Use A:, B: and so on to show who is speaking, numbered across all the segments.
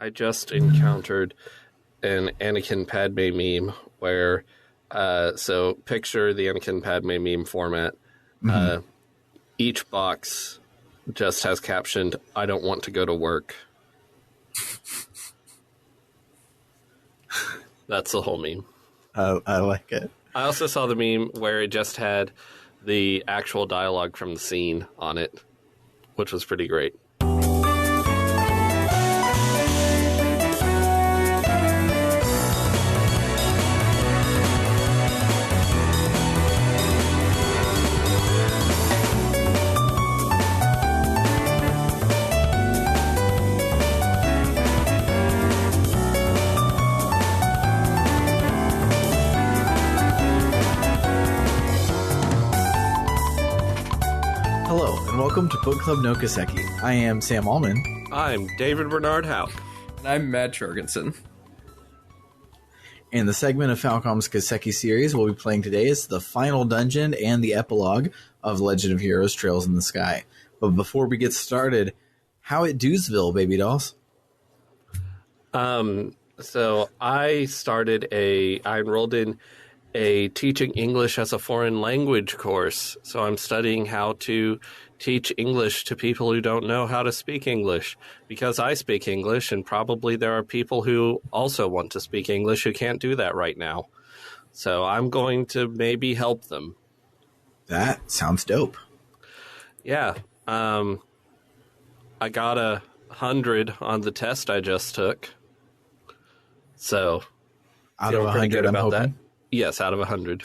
A: I just encountered an Anakin Padme meme where, so picture the Anakin Padme meme format. Each box just has captioned, "I don't want to go to work." That's the whole meme.
B: I like it.
A: I also saw the meme where it just had the actual dialogue from the scene on it, which was pretty great.
B: Welcome to Bookclub no Kiseki. I am Sam Allman.
A: I'm David Bernard Houck.
C: And I'm Matt Jorgensen.
B: And the segment of Falcom's Kiseki series we'll be playing today is the final dungeon and the epilogue of Legend of Heroes Trails in the Sky. But before we get started, how at Dewsville, baby dolls?
A: So I enrolled in a teaching English as a foreign language course. So I'm studying how to teach English to people who don't know how to speak English, because I speak English, and probably there are people who also want to speak English who can't do that right now. So I'm going to maybe help them.
B: That sounds dope.
A: Yeah. I got 100 on the test I just took. So
B: out of 100, I'm hoping.
A: That. Yes, out of 100.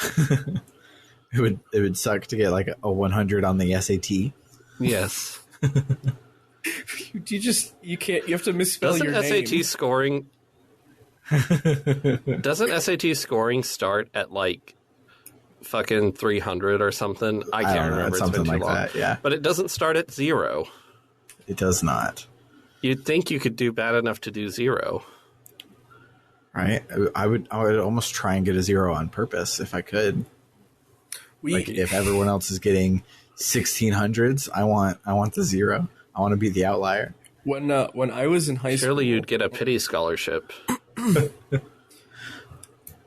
B: It would suck to get like a 100 on the SAT.
A: Yes.
C: You have to misspell your name.
A: Doesn't SAT scoring start at like fucking 300 or something? I can't remember.
B: It's something like that, yeah.
A: But it doesn't start at 0.
B: It does not. You'd
A: think you could do bad enough to do 0.
B: Right? I would almost try and get a 0 on purpose if I could. If everyone else is getting 1600s, I want the 0. I want to be the outlier.
C: When I was in high school,
A: surely you'd get a pity scholarship.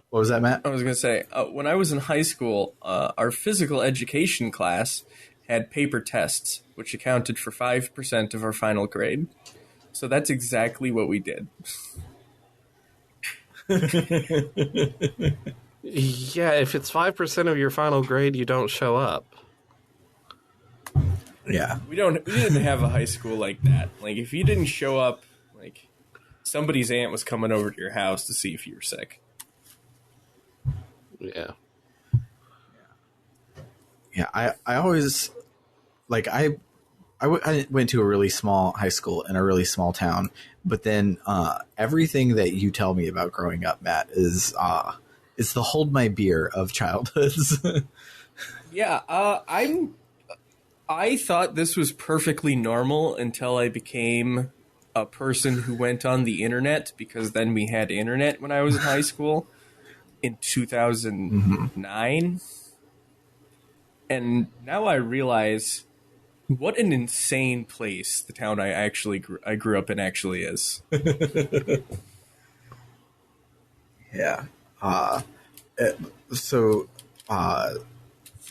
B: What was that, Matt?
C: I was going to say, when I was in high school, our physical education class had paper tests, which accounted for 5% of our final grade. So that's exactly what we did.
A: Yeah, if it's 5% of your final grade, you don't show up.
B: Yeah.
C: We didn't have a high school like that. Like, if you didn't show up, like, somebody's aunt was coming over to your house to see if you were sick.
A: Yeah.
B: Yeah, I always, like, I went to a really small high school in a really small town, but then everything that you tell me about growing up, Matt, is the hold my beer of childhoods.
C: Yeah, I thought this was perfectly normal until I became a person who went on the internet, because then we had internet when I was in high school in 2009. And now I realize what an insane place the town I grew up in actually is.
B: Yeah. So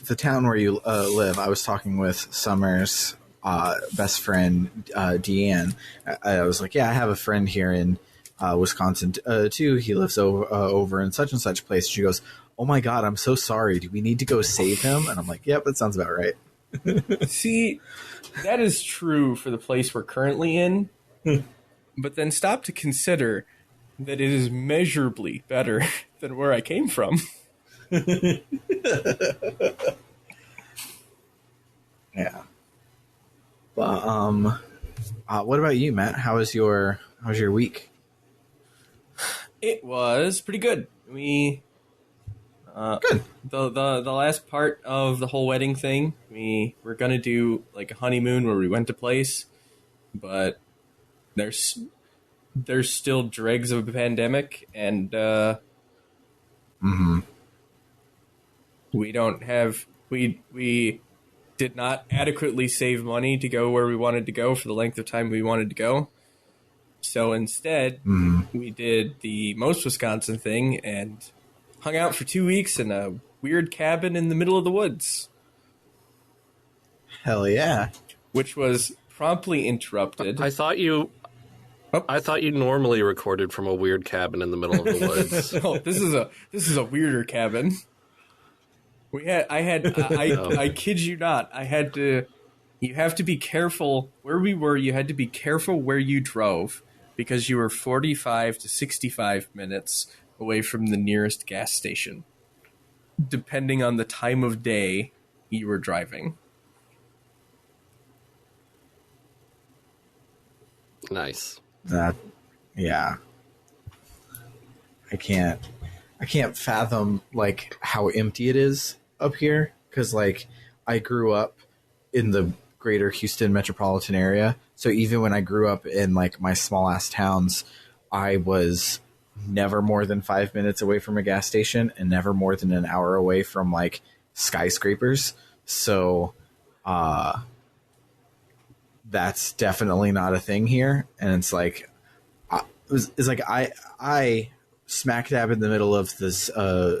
B: the town where you live, I was talking with Summer's best friend, Deanne. I was like, yeah, I have a friend here in Wisconsin too. He lives over in such and such place. She goes, oh my God, I'm so sorry. Do we need to go save him? And I'm like, yep, that sounds about right.
C: See, that is true for the place we're currently in. But then stop to consider that it is measurably better than where I came from.
B: Yeah. Well, what about you, Matt? How was your week?
C: It was pretty good. We
B: good.
C: The last part of the whole wedding thing, we were gonna do like a honeymoon where we went to place, but there's still dregs of a pandemic, and we did not adequately save money to go where we wanted to go for the length of time we wanted to go. So instead, we did the most Wisconsin thing and hung out for 2 weeks in a weird cabin in the middle of the woods.
B: Hell yeah.
C: Which was promptly interrupted.
A: I thought you normally recorded from a weird cabin in the middle of the woods.
C: No, this is a weirder cabin. I kid you not. You have to be careful where we were. You had to be careful where you drove because you were 45 to 65 minutes away from the nearest gas station, depending on the time of day you were driving.
A: Nice.
B: Yeah. I can't fathom like how empty it is up here because like I grew up in the greater Houston metropolitan area, so even when I grew up in like my small ass towns, I was never more than 5 minutes away from a gas station and never more than an hour away from like skyscrapers. So that's definitely not a thing here, and it's like I smack dab in the middle of this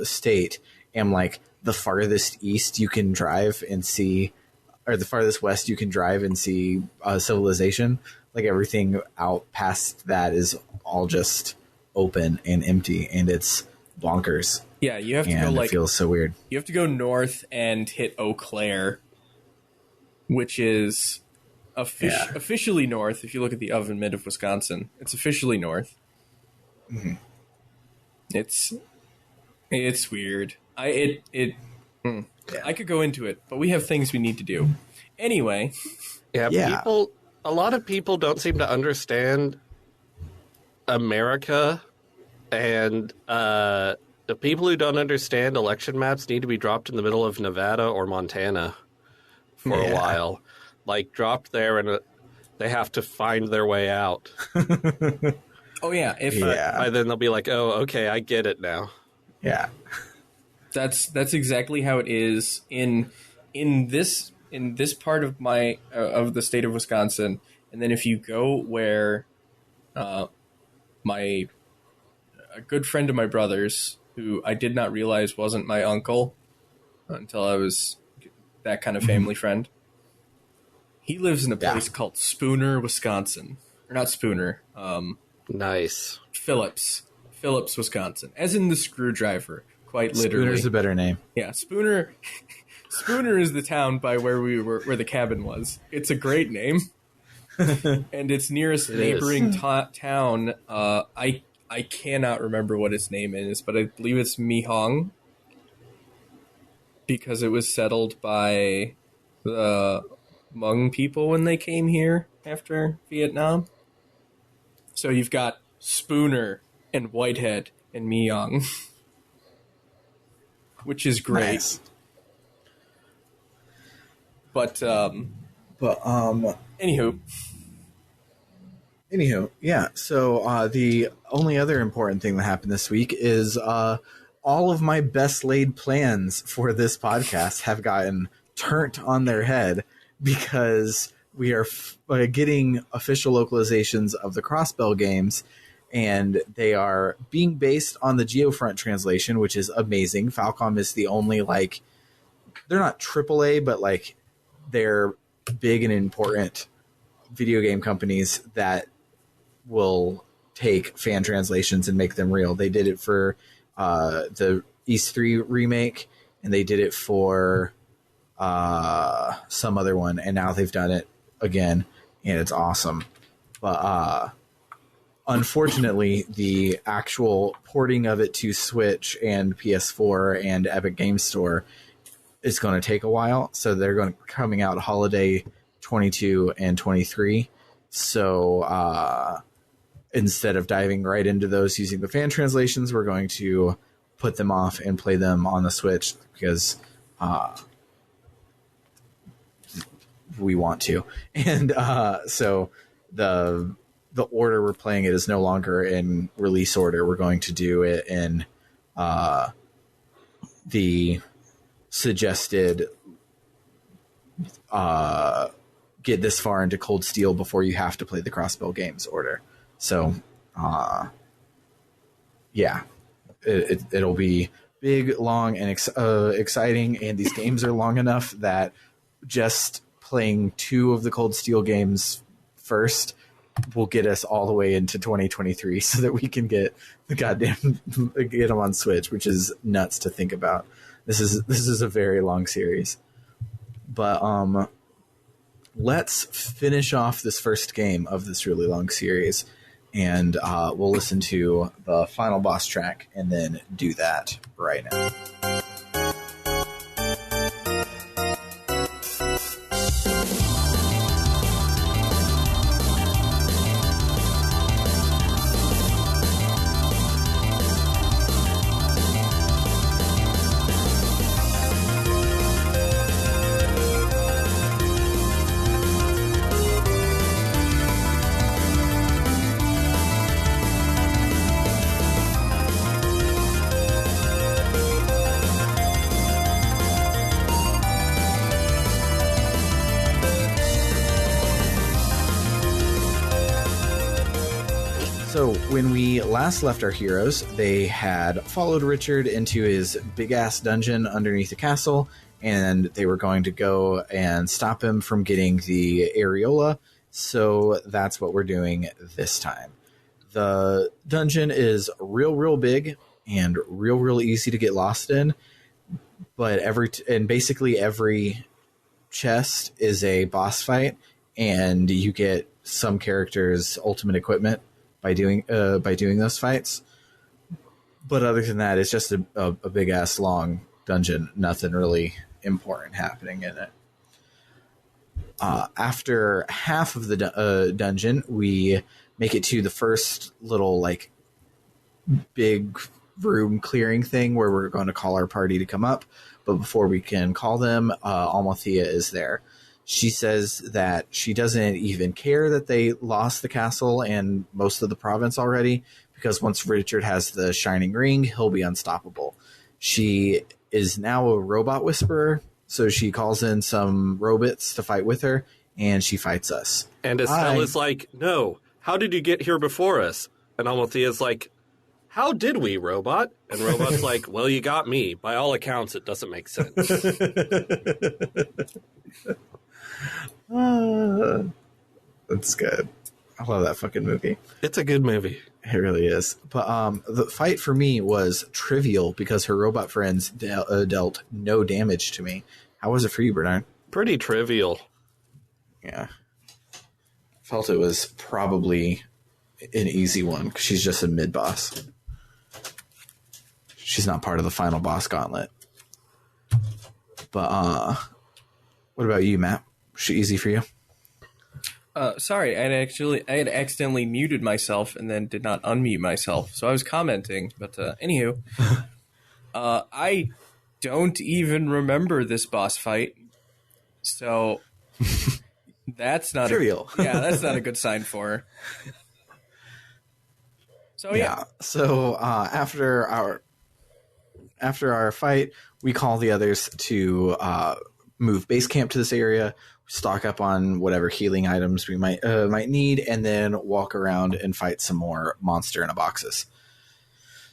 B: state am like the farthest east you can drive and see, or the farthest west you can drive and see civilization. Like everything out past that is all just open and empty, and it's bonkers.
C: Yeah, you have to
B: and
C: go like
B: it feels so weird.
C: You have to go north and hit Eau Claire, which is officially north. If you look at the oven mitt of Wisconsin, it's officially north.
B: Mm-hmm.
C: It's weird. I could go into it, but we have things we need to do. Anyway.
A: Yeah. A lot of people don't seem to understand America, and the people who don't understand election maps need to be dropped in the middle of Nevada or Montana for a while. Like, dropped there, and they have to find their way out.
C: Oh, yeah.
A: By then they'll be like, oh, okay, I get it now.
B: Yeah.
C: That's exactly how it is in this part of of the state of Wisconsin. And then if you go where a good friend of my brother's, who I did not realize wasn't my uncle until I was that kind of family friend, he lives in a place called Spooner, Wisconsin. Or not Spooner.
A: Nice.
C: Phillips, Wisconsin. As in the screwdriver, quite literally.
B: Spooner's a better name.
C: Yeah, Spooner is the town by where the cabin was. It's a great name. And its nearest neighboring town, I cannot remember what its name is, but I believe it's Mihong, because it was settled by the Hmong people when they came here after Vietnam. So you've got Spooner and Whitehead and Mihong, which is great. Nice. But
B: Anywho, yeah. So the only other important thing that happened this week is all of my best laid plans for this podcast have gotten turned on their head because we are getting official localizations of the Crossbell games, and they are being based on the Geofront translation, which is amazing. Falcom is the only, like, they're not AAA, but like they're big and important video game companies that will take fan translations and make them real. They did it for the East 3 remake, and they did it for some other one, and now they've done it again, and it's awesome. But unfortunately, the actual porting of it to Switch and PS4 and Epic Games Store is going to take a while, so they're going to coming out holiday 22 and 23. So instead of diving right into those using the fan translations, we're going to put them off and play them on the Switch because we want to. And so the order we're playing it is no longer in release order. We're going to do it in the suggested get this far into Cold Steel before you have to play the Crossbell games order. So, yeah, it'll be big, long, and exciting. And these games are long enough that just playing 2 of the Cold Steel games first will get us all the way into 2023 so that we can get get them on Switch, which is nuts to think about. This is a very long series. But let's finish off this first game of this really long series, and we'll listen to the final boss track and then do that right now. So when we last left our heroes, they had followed Richard into his big-ass dungeon underneath the castle, and they were going to go and stop him from getting the areola, so that's what we're doing this time. The dungeon is real big and real easy to get lost in, but basically every chest is a boss fight, and you get some characters' ultimate equipment by doing those fights. But other than that, it's just a big ass long dungeon. Nothing really important happening in it. After half of the dungeon, we make it to the first little like big room clearing thing where we're going to call our party to come up. But before we can call them, Almathea is there. She says that she doesn't even care that they lost the castle and most of the province already, because once Richard has the Shining Ring, he'll be unstoppable. She is now a robot whisperer, so she calls in some robots to fight with her, and she fights us.
A: And Estelle is like, no, how did you get here before us? And Almathea's like, how did we, Robot? And Robot's like, well, you got me. By all accounts, it doesn't make sense.
B: That's good. I love that fucking movie.
A: It's a good movie.
B: It really is. But the fight for me was trivial because her robot friends dealt no damage to me. How was it for you, Bernard?
A: Pretty trivial.
B: Yeah. Felt it was probably an easy one because she's just a mid-boss. She's not part of the final boss gauntlet. But what about you, Matt? Was she easy for you?
C: Sorry, I had accidentally muted myself and then did not unmute myself, so I was commenting. But anywho, I don't even remember this boss fight, so that's not
B: trivial.
C: That's not a good sign for her. So yeah.
B: So after our fight, we call the others to move base camp to this area, stock up on whatever healing items we might need, and then walk around and fight some more monster in a boxes.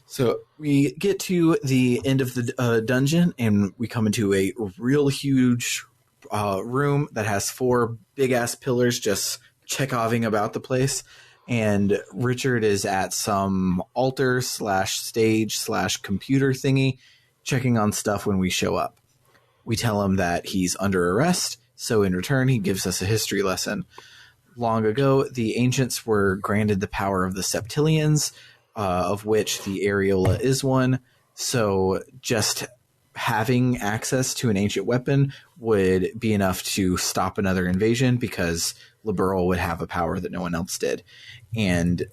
B: So we get to the end of the dungeon, and we come into a real huge room that has 4 big-ass pillars just Chekhoving about the place. And Richard is at some altar / stage / computer thingy, checking on stuff when we show up. We tell him that he's under arrest, so in return he gives us a history lesson. Long ago, the ancients were granted the power of the septillions, of which the areola is one, so just having access to an ancient weapon would be enough to stop another invasion because Liberal would have a power that no one else did. And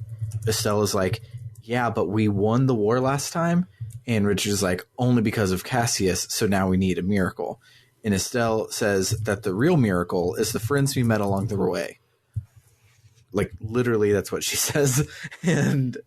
B: Estella's like, yeah, but we won the war last time. And Richard's like, only because of Cassius, so now we need a miracle. And Estelle says that the real miracle is the friends we met along the way. Like, literally, that's what she says. And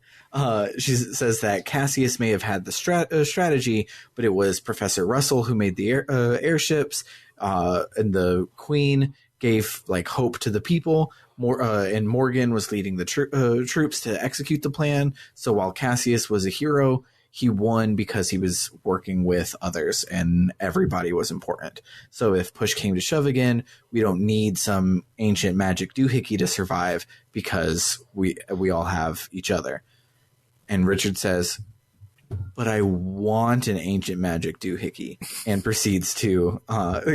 B: she says that Cassius may have had the strategy, but it was Professor Russell who made the airships, and the Queen gave like hope to the people. And Morgan was leading the troops to execute the plan. So while Cassius was a hero, he won because he was working with others and everybody was important. So if push came to shove again, we don't need some ancient magic doohickey to survive because we all have each other. And Richard says, but I want an ancient magic doohickey, and proceeds to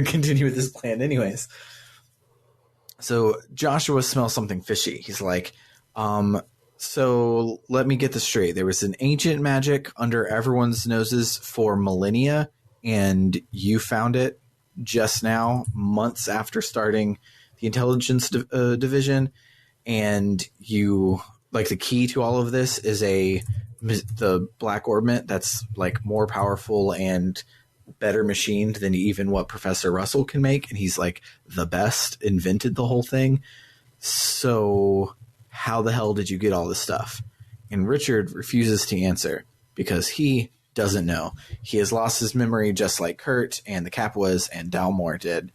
B: continue with this plan anyways. So Joshua smells something fishy. He's like, so let me get this straight. There was an ancient magic under everyone's noses for millennia, and you found it just now, months after starting the intelligence division. And you, like, the key to all of this is the black orbment that's like more powerful and better machined than even what Professor Russell can make. And he's like the best, invented the whole thing. So how the hell did you get all this stuff? And Richard refuses to answer because he doesn't know. He has lost his memory just like Kurt and the Capuas and Dalmor did.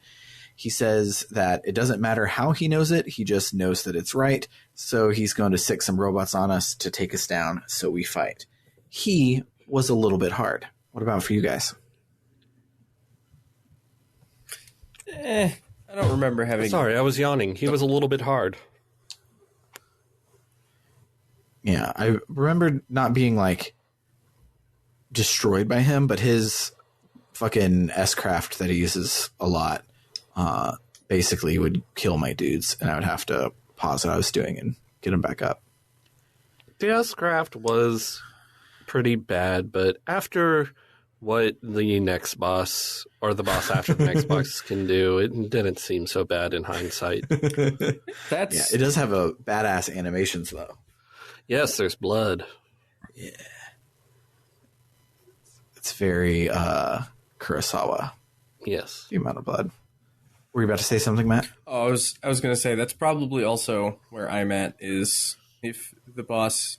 B: He says that it doesn't matter how he knows it. He just knows that it's right. So he's going to sick some robots on us to take us down. So we fight. He was a little bit hard. What about for you guys?
C: I don't remember having...
A: Sorry, I was yawning. He was a little bit hard.
B: Yeah, I remember not being, like, destroyed by him, but his fucking S-craft that he uses a lot basically would kill my dudes, and I would have to pause what I was doing and get them back up.
A: The S-craft was pretty bad, but after what the next boss, or the boss after the next boss can do, it didn't seem so bad in hindsight.
B: Yeah, it does have a badass animations, though.
A: Yes, there's blood.
B: Yeah. It's very Kurosawa.
A: Yes.
B: The amount of blood. Were you about to say something, Matt?
C: Oh, I was going to say, that's probably also where I'm at, is if the boss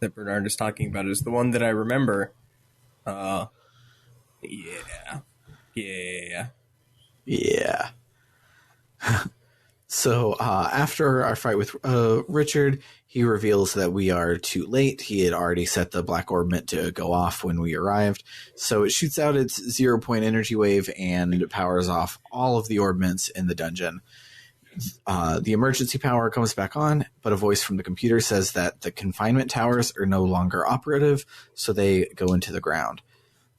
C: that Bernard is talking about is the one that I remember.
B: Yeah. So after our fight with Richard, he reveals that we are too late. He had already set the black orbment to go off when we arrived. So it shoots out its 0-point energy wave and powers off all of the orbments in the dungeon. The emergency power comes back on, but a voice from the computer says that the confinement towers are no longer operative, so they go into the ground.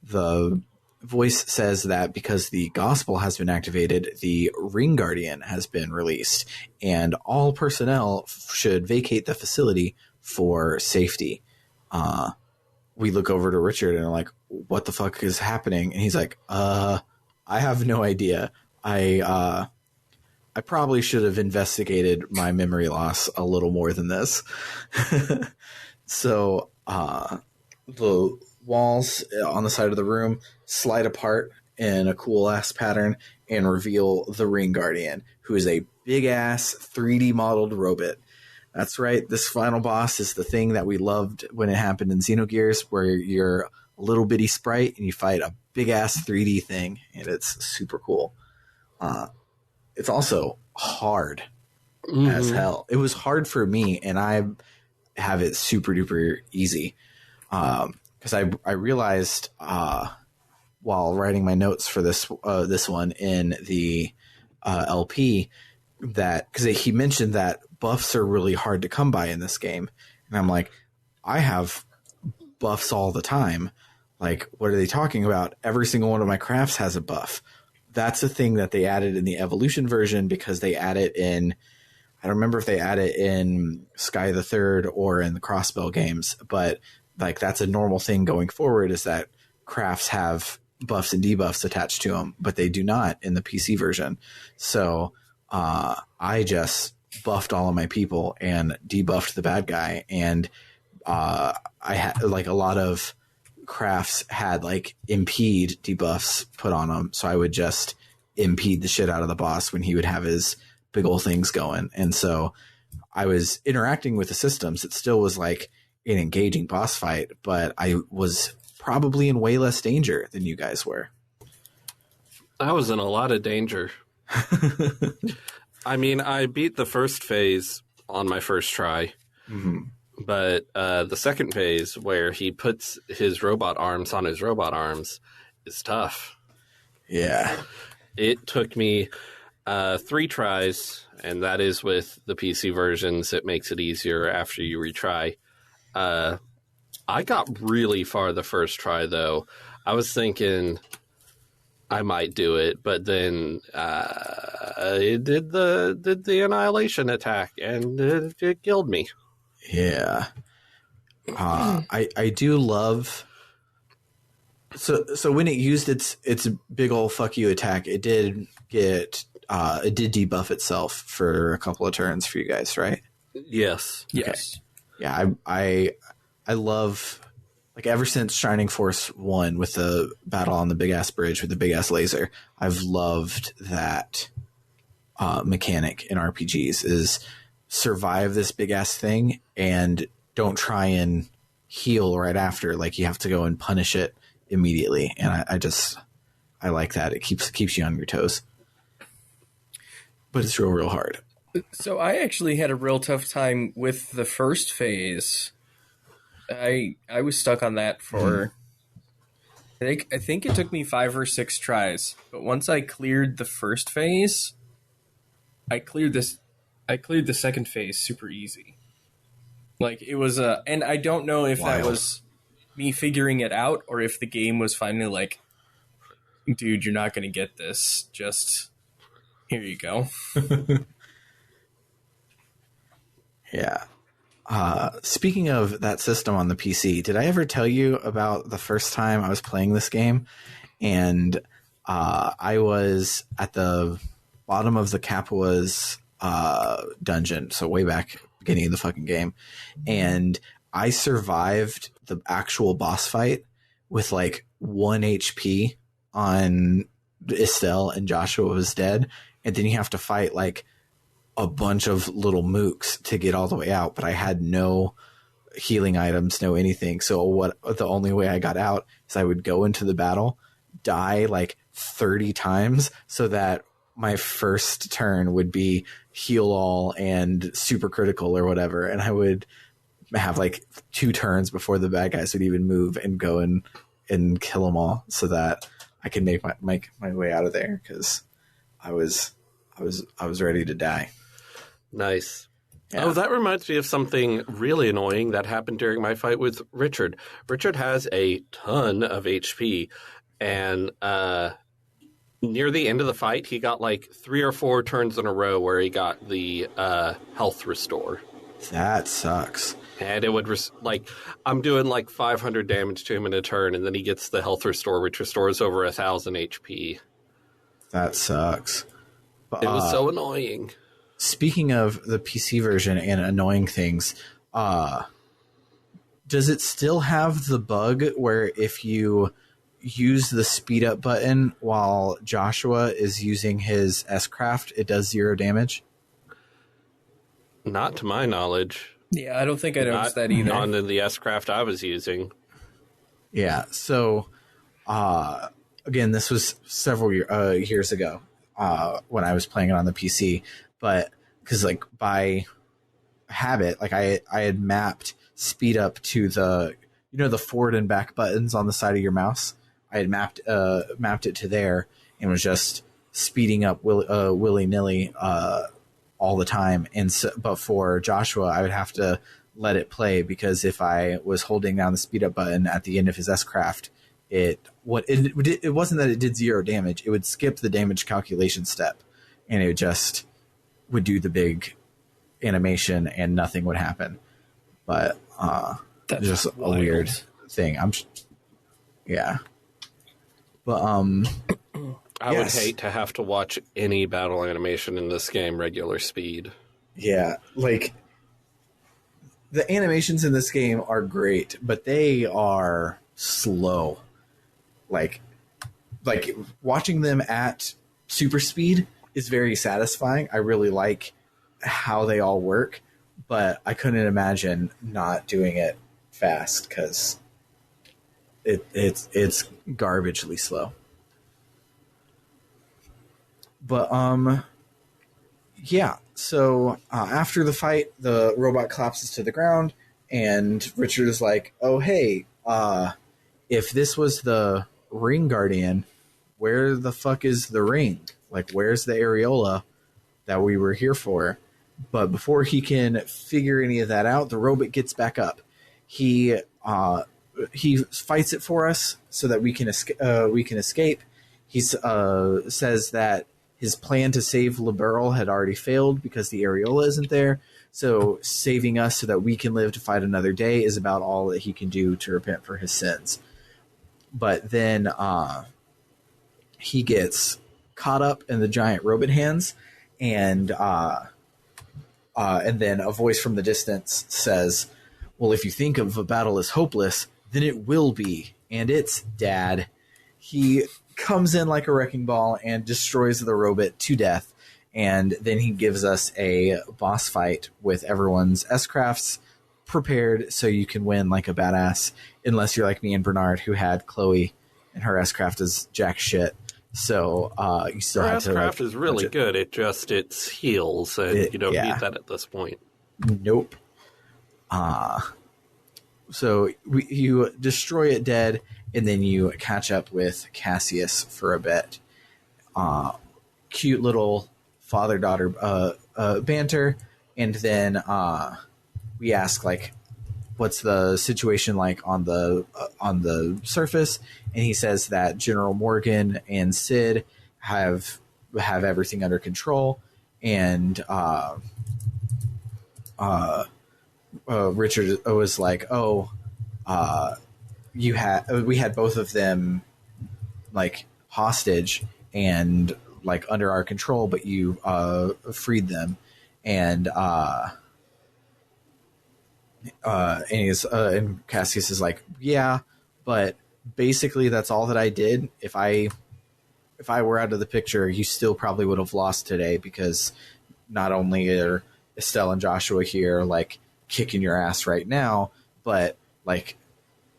B: The voice says that because the gospel has been activated, the Ring Guardian has been released, and all personnel should vacate the facility for safety. We look over to Richard and are like, what the fuck is happening? And he's like, I have no idea. I probably should have investigated my memory loss a little more than this. So the walls on the side of the room slide apart in a cool ass pattern and reveal the Ring Guardian, who is a big ass 3D modeled robot. That's right. This final boss is the thing that we loved when it happened in Xenogears, where you're a little bitty sprite and you fight a big ass 3D thing, and it's super cool. It's also hard as hell. It was hard for me, and I have it super duper easy. Because I realized while writing my notes for this one in the LP that, because he mentioned that buffs are really hard to come by in this game, and I'm like, I have buffs all the time. Like, what are they talking about? Every single one of my crafts has a buff. That's a thing that they added in the Evolution version, because they add it in, I don't remember if they add it in Sky the Third or in the Crossbell games, but like that's a normal thing going forward, is that crafts have buffs and debuffs attached to them, but they do not in the PC version. So I just buffed all of my people and debuffed the bad guy, and I had like a lot of crafts had like impede debuffs put on them, so I would just impede the shit out of the boss when he would have his big old things going. And so I was interacting with the systems. It still was like an engaging boss fight, but I was probably in way less danger than you guys were.
A: I was in a lot of danger. I mean, I beat the first phase on my first try, but the second phase where he puts his robot arms on his robot arms is tough.
B: Yeah.
A: It took me 3 tries, and that is with the PC versions. It makes it easier after you retry. I got really far the first try, though. I was thinking I might do it, but then it did the annihilation attack, and it killed me.
B: Yeah. I do love. So when it used its big old fuck you attack, it did debuff itself for a couple of turns for you guys, right?
A: Yes.
C: Yes.
B: Yeah, I love, like, ever since Shining Force 1 with the battle on the big ass bridge with the big ass laser, I've loved that mechanic in RPGs is survive this big ass thing and don't try and heal right after. Like, you have to go and punish it immediately. And I like that. It keeps you on your toes. But it's real hard.
C: So I actually had a real tough time with the first phase. I was stuck on that for I think it took me 5 or 6 tries. But once I cleared the first phase, I cleared the second phase super easy. Like, it was and I don't know if that was me figuring it out or if the game was finally like, dude, you're not going to get this. Just here you go.
B: Yeah. Speaking of that system on the PC, did I ever tell you about the first time I was playing this game? And I was at the bottom of the Capua's dungeon, so way back beginning of the fucking game. And I survived the actual boss fight with like 1 HP on Estelle, and Joshua was dead. And then you have to fight like a bunch of little mooks to get all the way out, but I had no healing items, no anything. So the only way I got out is I would go into the battle, die like 30 times so that my first turn would be heal all and super critical or whatever. And I would have like 2 turns before the bad guys would even move and go and kill them all so that I could make my way out of there. 'Cause I was ready to die.
A: Nice.
B: Yeah.
A: Oh, that reminds me of something really annoying that happened during my fight with Richard. Richard has a ton of HP, and near the end of the fight, he got like 3 or 4 turns in a row where he got the health restore.
B: That sucks.
A: And it would, I'm doing like 500 damage to him in a turn, and then he gets the health restore, which restores over 1,000 HP.
B: That sucks. But,
A: it was so annoying.
B: Speaking of the PC version and annoying things, does it still have the bug where if you use the speed up button while Joshua is using his S-Craft, it does 0 damage?
A: Not to my knowledge.
C: Yeah, I don't think I noticed that either.
A: On the S-Craft I was using.
B: Yeah, so again, this was several years ago when I was playing it on the PC, but because like by habit, like I had mapped speed up to the forward and back buttons on the side of your mouse. I had mapped it to there and was just speeding up willy-nilly all the time. And so, but for Joshua, I would have to let it play, because if I was holding down the speed up button at the end of his S-Craft, it wasn't that it did 0 damage. It would skip the damage calculation step, and it just would do the big animation and nothing would happen. But
C: That's
B: just
C: wild.
B: a weird thing. Yeah. But
A: I would hate to have to watch any battle animation in this game regular speed.
B: Yeah, like the animations in this game are great, but they are slow. Like watching them at super speed is very satisfying. I really like how they all work, but I couldn't imagine not doing it fast, because it's garbagely slow. But Yeah. So after the fight, the robot collapses to the ground, and Richard is like, "Oh, hey, if this was the Ring Guardian, where the fuck is the ring? Like, where's the areola that we were here for?" But before he can figure any of that out, the robot gets back up. He he fights it for us so that we can escape. He says that his plan to save Liberl had already failed because the areola isn't there. So saving us so that we can live to fight another day is about all that he can do to repent for his sins. But then he gets caught up in the giant robot hands, and then a voice from the distance says, "Well, if you think of a battle as hopeless, then it will be, and it's Dad." He comes in like a wrecking ball and destroys the robot to death, and then he gives us a boss fight with everyone's S-crafts prepared so you can win like a badass, unless you're like me and Bernard, who had Chloe, and her S-craft is jack shit. So you still have to.
A: Craft is really good. It's heals, and you don't need that at this point.
B: Nope. So you destroy it dead, and then you catch up with Cassius for a bit. Cute little father-daughter banter, and then we ask like, "What's the situation like on the surface?" And he says that General Morgan and Sid have everything under control, and Richard was like, "Oh, we had both of them like hostage and like under our control, but you freed them." And and Cassius is like, "Yeah, but basically that's all that I did. If I were out of the picture, you still probably would have lost today, because not only are Estelle and Joshua here like kicking your ass right now, but like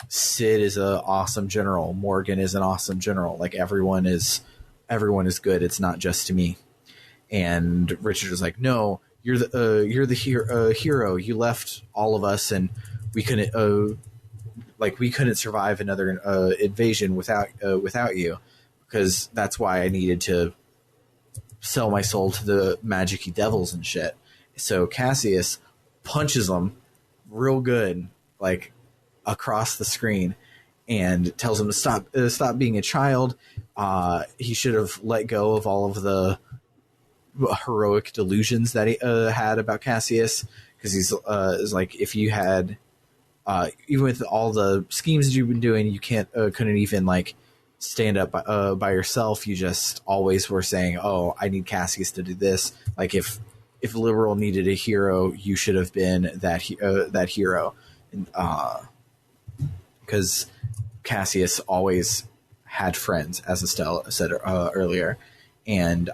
B: Sid is an awesome general, Morgan is an awesome general, like everyone is good. It's not just me." And Richard is like, "No, you're the hero. You left all of us, and we couldn't survive another invasion without you, because that's why I needed to sell my soul to the magic-y devils and shit." So Cassius punches him real good, like across the screen, and tells him to stop being a child. He should have let go of all of the heroic delusions that he had about Cassius, because he's is like, if you had even with all the schemes that you've been doing, you couldn't even like stand up by yourself. You just always were saying, "Oh, I need Cassius to do this." Like if Liberal needed a hero, you should have been that hero, because Cassius always had friends, as Estelle said earlier, and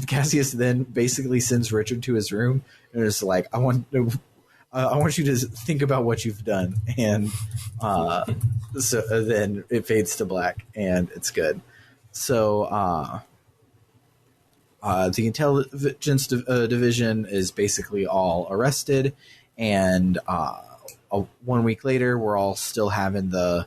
B: Cassius then basically sends Richard to his room and is like, I want you to think about what you've done." And so then it fades to black, and it's good. So the intelligence division is basically all arrested, and 1 week later, we're all still having the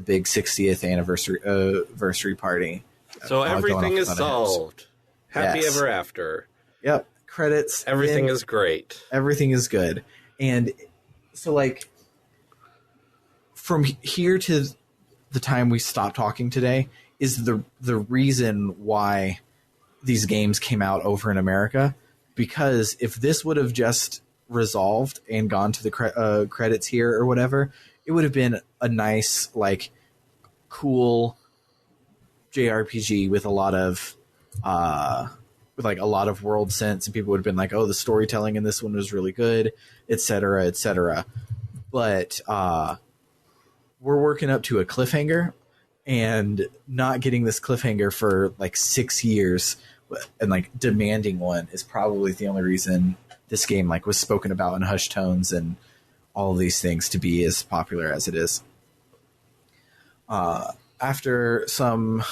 B: big 60th anniversary party.
A: So everything is solved. Happy
B: Yes.
A: ever after.
B: Yep. Credits.
A: Everything is great.
B: Everything is good. And so, like, from here to the time we stopped talking today is the reason why these games came out over in America. Because if this would have just resolved and gone to the credits here or whatever, it would have been a nice, like, cool JRPG with a lot of world sense, and people would have been like, "Oh, the storytelling in this one was really good," etc., etc. But we're working up to a cliffhanger, and not getting this cliffhanger for like 6 years and like demanding one is probably the only reason this game like was spoken about in hushed tones and all of these things to be as popular as it is. After some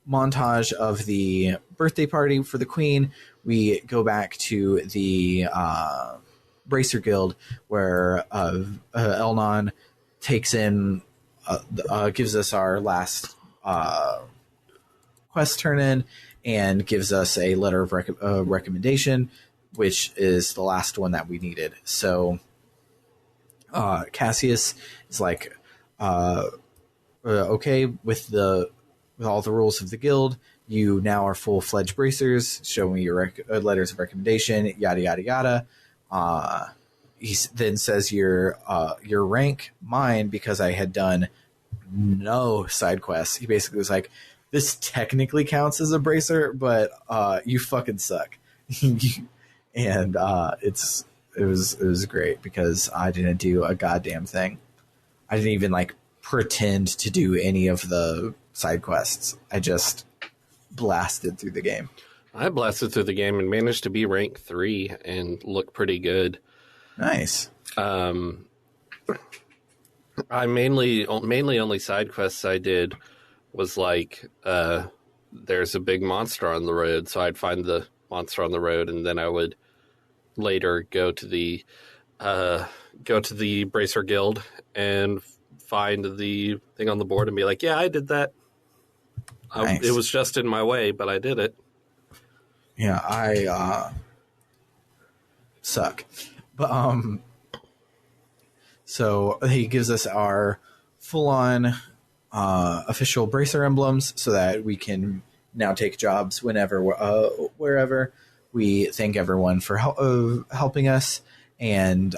B: montage of the birthday party for the queen, we go back to the Bracer Guild where Elnon takes in, gives us our last quest turn in and gives us a letter of recommendation, which is the last one that we needed. So Cassius is like, okay, with all the rules of the guild, you now are full-fledged bracers. Show me your letters of recommendation, yada yada yada. He then says your rank, mine, because I had done no side quests. He basically was like, this technically counts as a bracer, but you fucking suck. And it was great because I didn't do a goddamn thing. I didn't even like pretend to do any of the side quests. I just blasted through the game.
A: I blasted through the game and managed to be rank 3 and look pretty good.
B: Nice.
A: I mainly only side quests I did was like there's a big monster on the road, so I'd find the monster on the road, and then I would later go to the Bracer Guild and find the thing on the board and be like, yeah, I did that.
B: Nice.
A: It was just in my way, but I did it.
B: Yeah, I suck. But so he gives us our full-on official bracer emblems so that we can now take jobs whenever, wherever. We thank everyone for helping us, and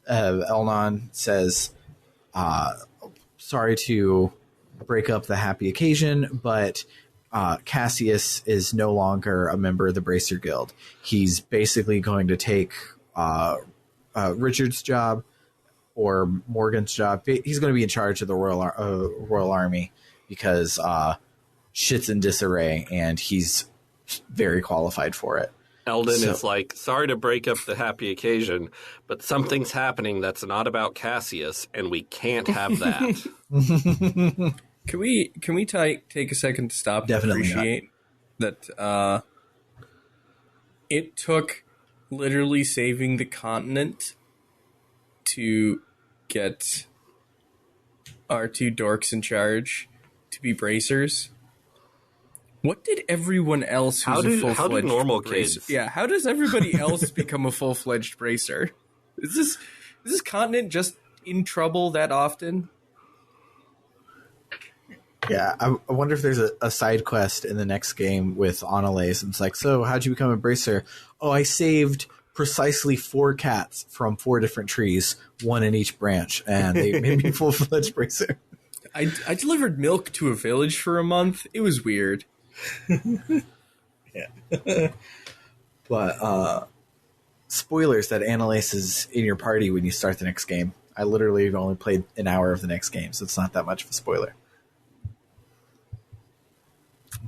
B: Elnon says, sorry to break up the happy occasion, but Cassius is no longer a member of the Bracer Guild. He's basically going to take Richard's job or Morgan's job. He's going to be in charge of the Royal Army because shit's in disarray, and he's very qualified for it.
A: Eldon is like, sorry to break up the happy occasion, but something's happening that's not about Cassius, and we can't have that.
C: Can we take a second to stop
B: Definitely
C: and appreciate that it took literally saving the continent to get our two dorks in charge to be bracers? What did everyone else who's a full-fledged
A: how do normal
C: bracer?
A: kids?
C: Yeah, how does everybody else become a full-fledged bracer? Is this continent just in trouble that often?
B: Yeah, I wonder if there's a side quest in the next game with Annalise. And it's like, so how'd you become a bracer? Oh, I saved precisely 4 cats from 4 different trees, 1 in each branch, and they made me full-fledged bracer.
C: I delivered milk to a village for a month. It was weird.
B: Yeah. But spoilers that Annalise is in your party when you start the next game. I literally have only played an hour of the next game, so it's not that much of a spoiler.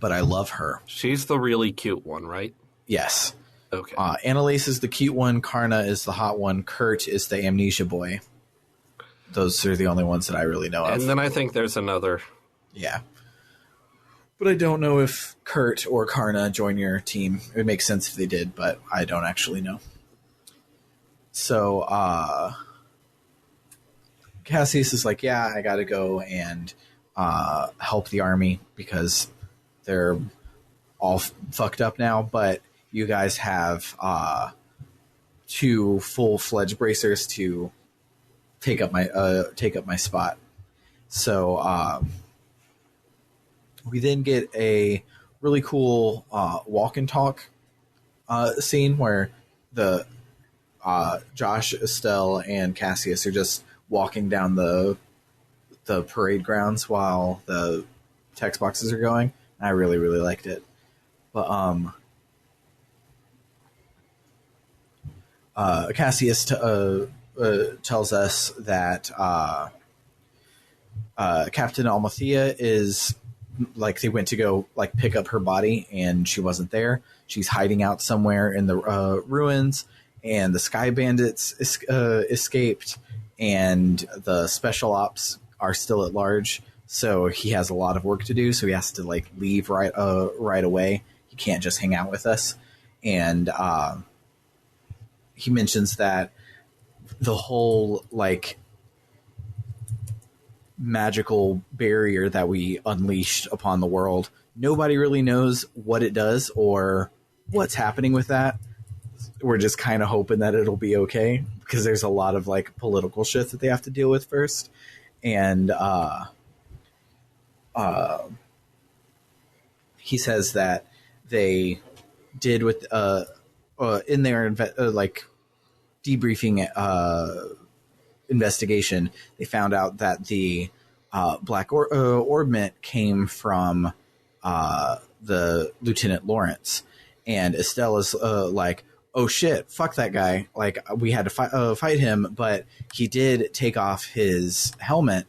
B: But I love her.
A: She's the really cute one, right?
B: Yes.
A: Okay.
B: Annalise is the cute one. Karna is the hot one. Kurt is the amnesia boy. Those are the only ones that I really know of.
A: And then I think there's another.
B: Yeah. But I don't know if Kurt or Karna join your team. It would make sense if they did, but I don't actually know. So, Cassius is like, yeah, I gotta go and help the army because they're all fucked up now, but you guys have 2 full-fledged bracers to take up my spot. So, we then get a really cool walk and talk scene where the Josh, Estelle, and Cassius are just walking down the parade grounds while the text boxes are going. I really, really liked it. But Cassius tells us that Captain Almathea is, like, they went to go like pick up her body and she wasn't there. She's hiding out somewhere in the ruins, and the Sky Bandits escaped, and the special ops are still at large. so he has a lot of work to do. So he has to like leave right away. He can't just hang out with us. And he mentions that the whole like magical barrier that we unleashed upon the world, nobody really knows what it does or what's happening with that. We're just kind of hoping that it'll be okay, because there's a lot of like political shit that they have to deal with first. And he says that they did with in their like debriefing investigation, they found out that the black orbment came from the Lieutenant Lawrence, and Estella's like, oh shit, fuck that guy. Like, we had to fight him, but he did take off his helmet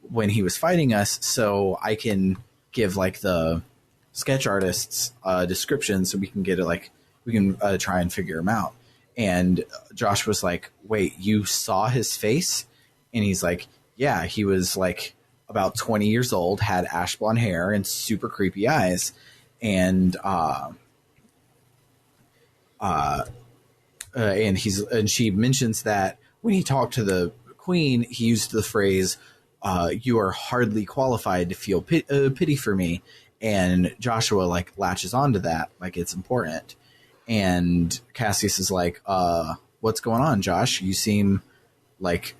B: when he was fighting us, so I can give like the sketch artists description so we can get it, like we can try and figure him out. And Josh was like, wait, you saw his face? And he's like, yeah, he was like about 20 years old, had ash blonde hair and super creepy eyes. And she mentions that when he talked to the queen, he used the phrase, you are hardly qualified to feel pity for me. And Joshua like latches onto that, like it's important. And Cassius is like, what's going on, Josh? You seem like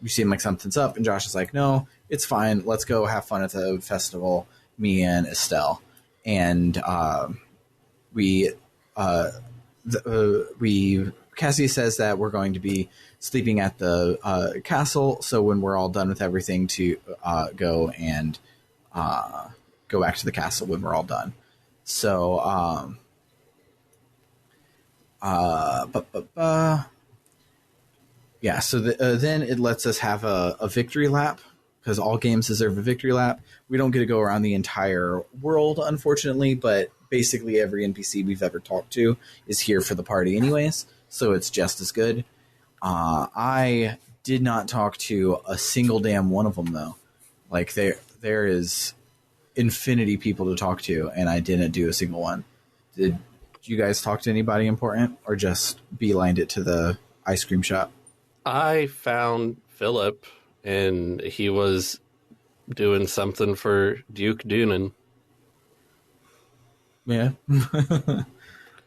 B: something's up. And Josh is like, no, it's fine. Let's go have fun at the festival, me and Estelle. And Cassius says that we're going to be sleeping at the castle. So when we're all done with everything, to go back to the castle when we're all done. So, yeah, so then it lets us have a victory lap, because all games deserve a victory lap. We don't get to go around the entire world, unfortunately, but basically every NPC we've ever talked to is here for the party anyways, so it's just as good. I did not talk to a single damn one of them, though. Like, there is infinity people to talk to, and I didn't do a single one. Did you guys talk to anybody important, or just beelined it to the ice cream shop?
A: I found Philip, and he was doing something for Duke Doonan.
B: Yeah.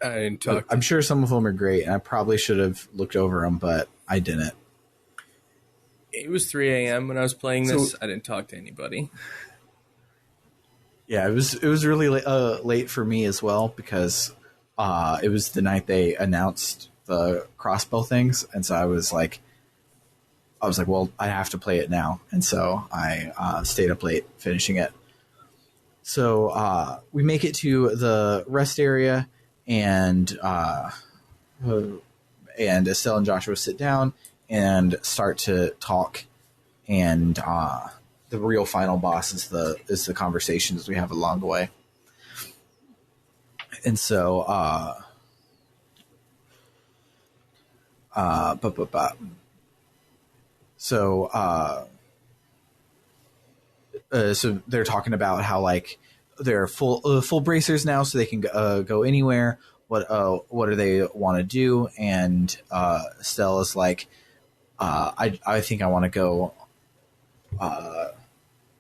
C: I didn't talk.
B: I'm sure some of them are great, and I probably should have looked over them, but I didn't.
C: It was 3 a.m. when I was playing this. I didn't talk to anybody.
B: Yeah, it was really late for me as well, because it was the night they announced the crossbow things, and so I was like, well, I have to play it now, and so I stayed up late finishing it. So we make it to the rest area, and Estelle and Joshua sit down and start to talk, and the real final boss is the conversations we have along the way. And so so they're talking about how like they're full bracers now, so they can go anywhere. What do they want to do? And Stella's like, I think I want to go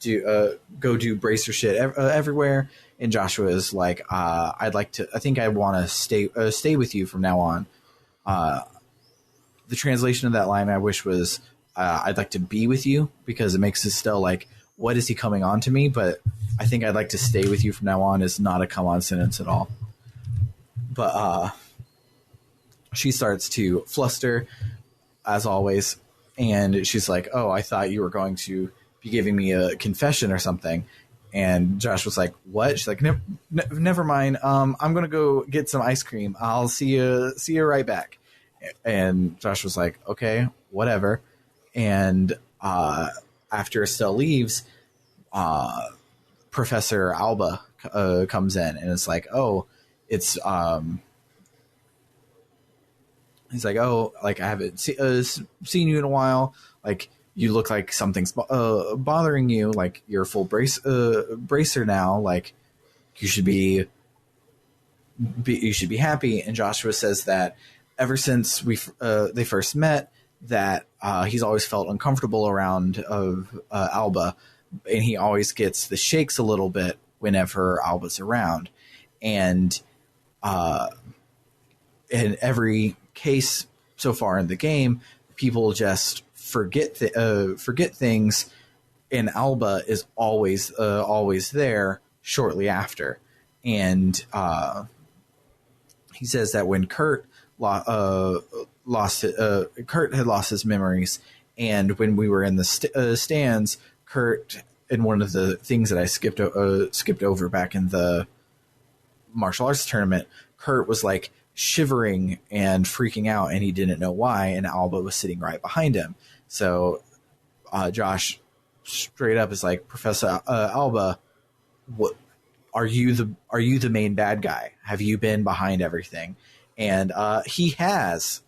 B: do bracer shit everywhere. And Joshua is like, I think I want to stay with you from now on. The translation of that line I wish was, I'd like to be with you, because it makes Estelle like, what is he coming on to me? But I think I'd like to stay with you from now on is not a come on sentence at all. But she starts to fluster, as always, and she's like, oh, I thought you were going to be giving me a confession or something. And Josh was like, what? She's like, never mind. I'm going to go get some ice cream. I'll see you right back. And Josh was like, okay, whatever. And after Estelle leaves, Professor Alba comes in, and it's like, oh, it's he's like, oh, like, I haven't seen you in a while. Like, you look like something's bothering you. Like, you're a full bracer now. Like, you should be happy. And Joshua says that ever since they first met, that he's always felt uncomfortable around Alba, and he always gets the shakes a little bit whenever Alba's around. And in every case so far in the game, people just forget things, and Alba is always there shortly after. And he says that when Kurt had lost his memories, and when we were in the stands, Kurt, and one of the things that I skipped over back in the martial arts tournament, Kurt was like shivering and freaking out, and he didn't know why, and Alba was sitting right behind him. So Josh straight up is like, Professor Alba, what are you the main bad guy? Have you been behind everything? And he has.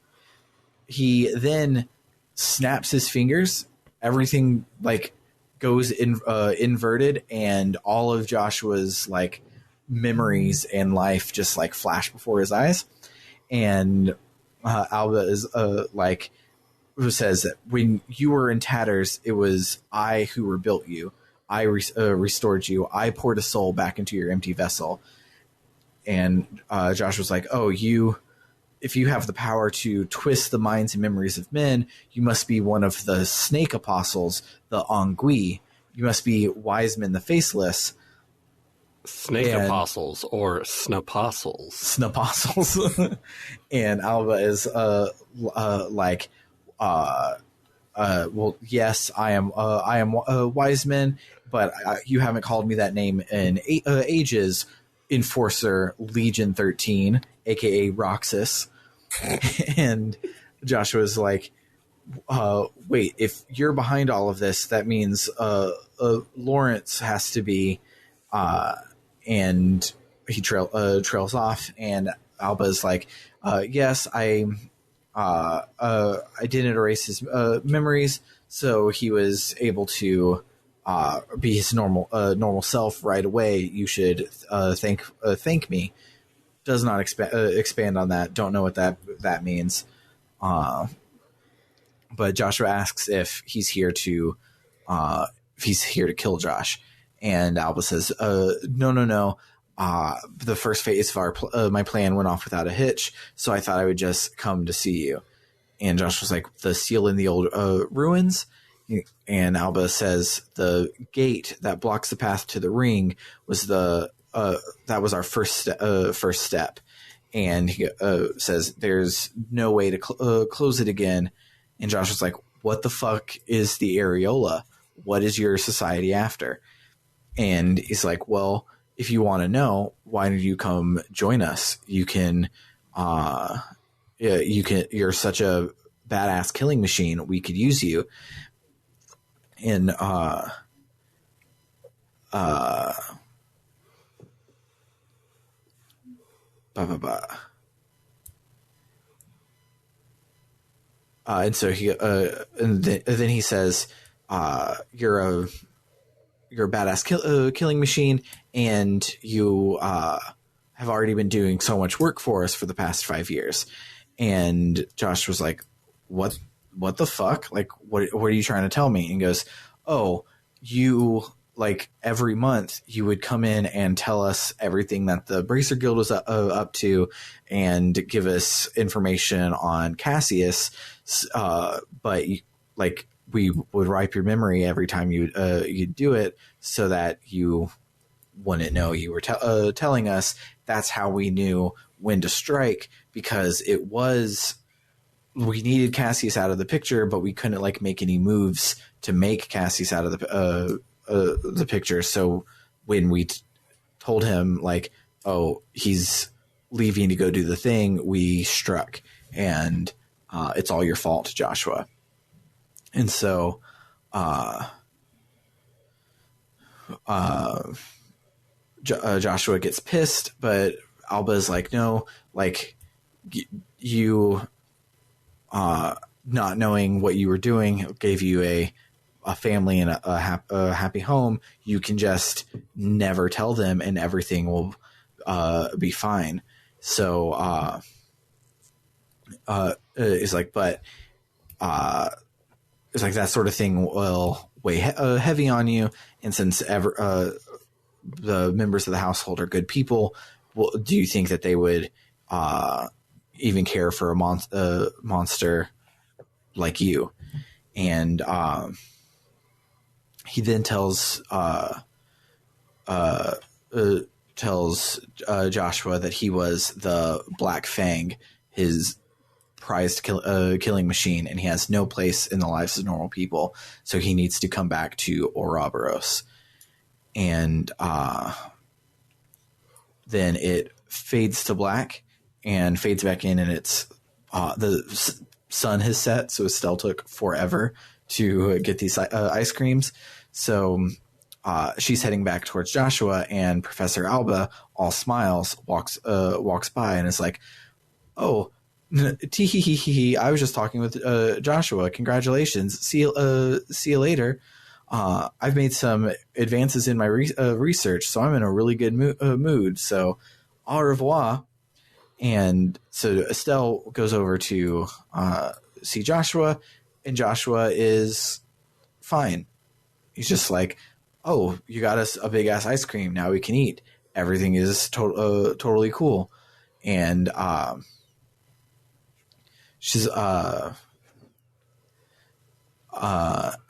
B: He then snaps his fingers, everything like goes inverted, and all of Joshua's like memories and life just like flash before his eyes. And Alba is like, who says that when you were in tatters, it was I who rebuilt you. I restored you. I poured a soul back into your empty vessel. And Josh was like, oh, if you have the power to twist the minds and memories of men, you must be one of the snake apostles, the Ongui. You must be Wiseman the Faceless.
A: Snake apostles or snapostles.
B: Snapostles. And Alba is like, well, yes, I am Wiseman, but you haven't called me that name in ages. Enforcer Legion 13, aka Roxas. And Joshua's like, wait, if you're behind all of this, that means Lawrence has to be, and he trails off, and Alba's like, yes, I didn't erase his memories, so he was able to be his normal self right away. You should thank me. Does not expand on that. Don't know what that means. But Joshua asks if he's here to kill Josh, and Alba says, no. The first phase of my plan went off without a hitch, so I thought I would just come to see you. And Josh was like, the seal in the old ruins? And Alba says the gate that blocks the path to the ring was that was our first step. And he says there's no way to close it again. And Josh was like, what the fuck is the areola? What is your society after? And he's like, well, if you want to know, why don't you come join us? You can, you're such a badass killing machine. We could use you. And, and so he, and then he says, you're a badass killing machine, and you have already been doing so much work for us for the past 5 years. And Josh was like, what the fuck? Like, what are you trying to tell me? And he goes, oh, you, like, every month you would come in and tell us everything that the Bracer Guild was up to, and give us information on Cassius. But like, we would wipe your memory every time you'd do it, so that you wouldn't know you were telling us. That's how we knew when to strike, because we needed Cassius out of the picture, but we couldn't like make any moves to make Cassius out of the picture. So when we told him like, oh, he's leaving to go do the thing, we struck, and it's all your fault, Joshua. And so Joshua gets pissed, but Alba's like, no, like you not knowing what you were doing gave you a family and a happy home, you can just never tell them and everything will be fine. So it's like, but it's like that sort of thing will weigh heavy on you. And since the members of the household are good people, well, do you think that they would even care for a monster like you? And he then tells Joshua that he was the Black Fang, his prized killing machine, and he has no place in the lives of normal people, so he needs to come back to Ouroboros. And then it fades to black and fades back in, and it's the sun has set, so Estelle took forever to get these ice creams. So she's heading back towards Joshua, and Professor Alba, all smiles, walks by and is like, "Oh, tee-hee-hee-hee, I was just talking with Joshua. Congratulations. See you later. I've made some advances in my research, so I'm in a really good mood. So au revoir." And so Estelle goes over to see Joshua, and Joshua is fine. He's just like, "Oh, you got us a big ass ice cream. Now we can eat. Everything is totally cool." And she's and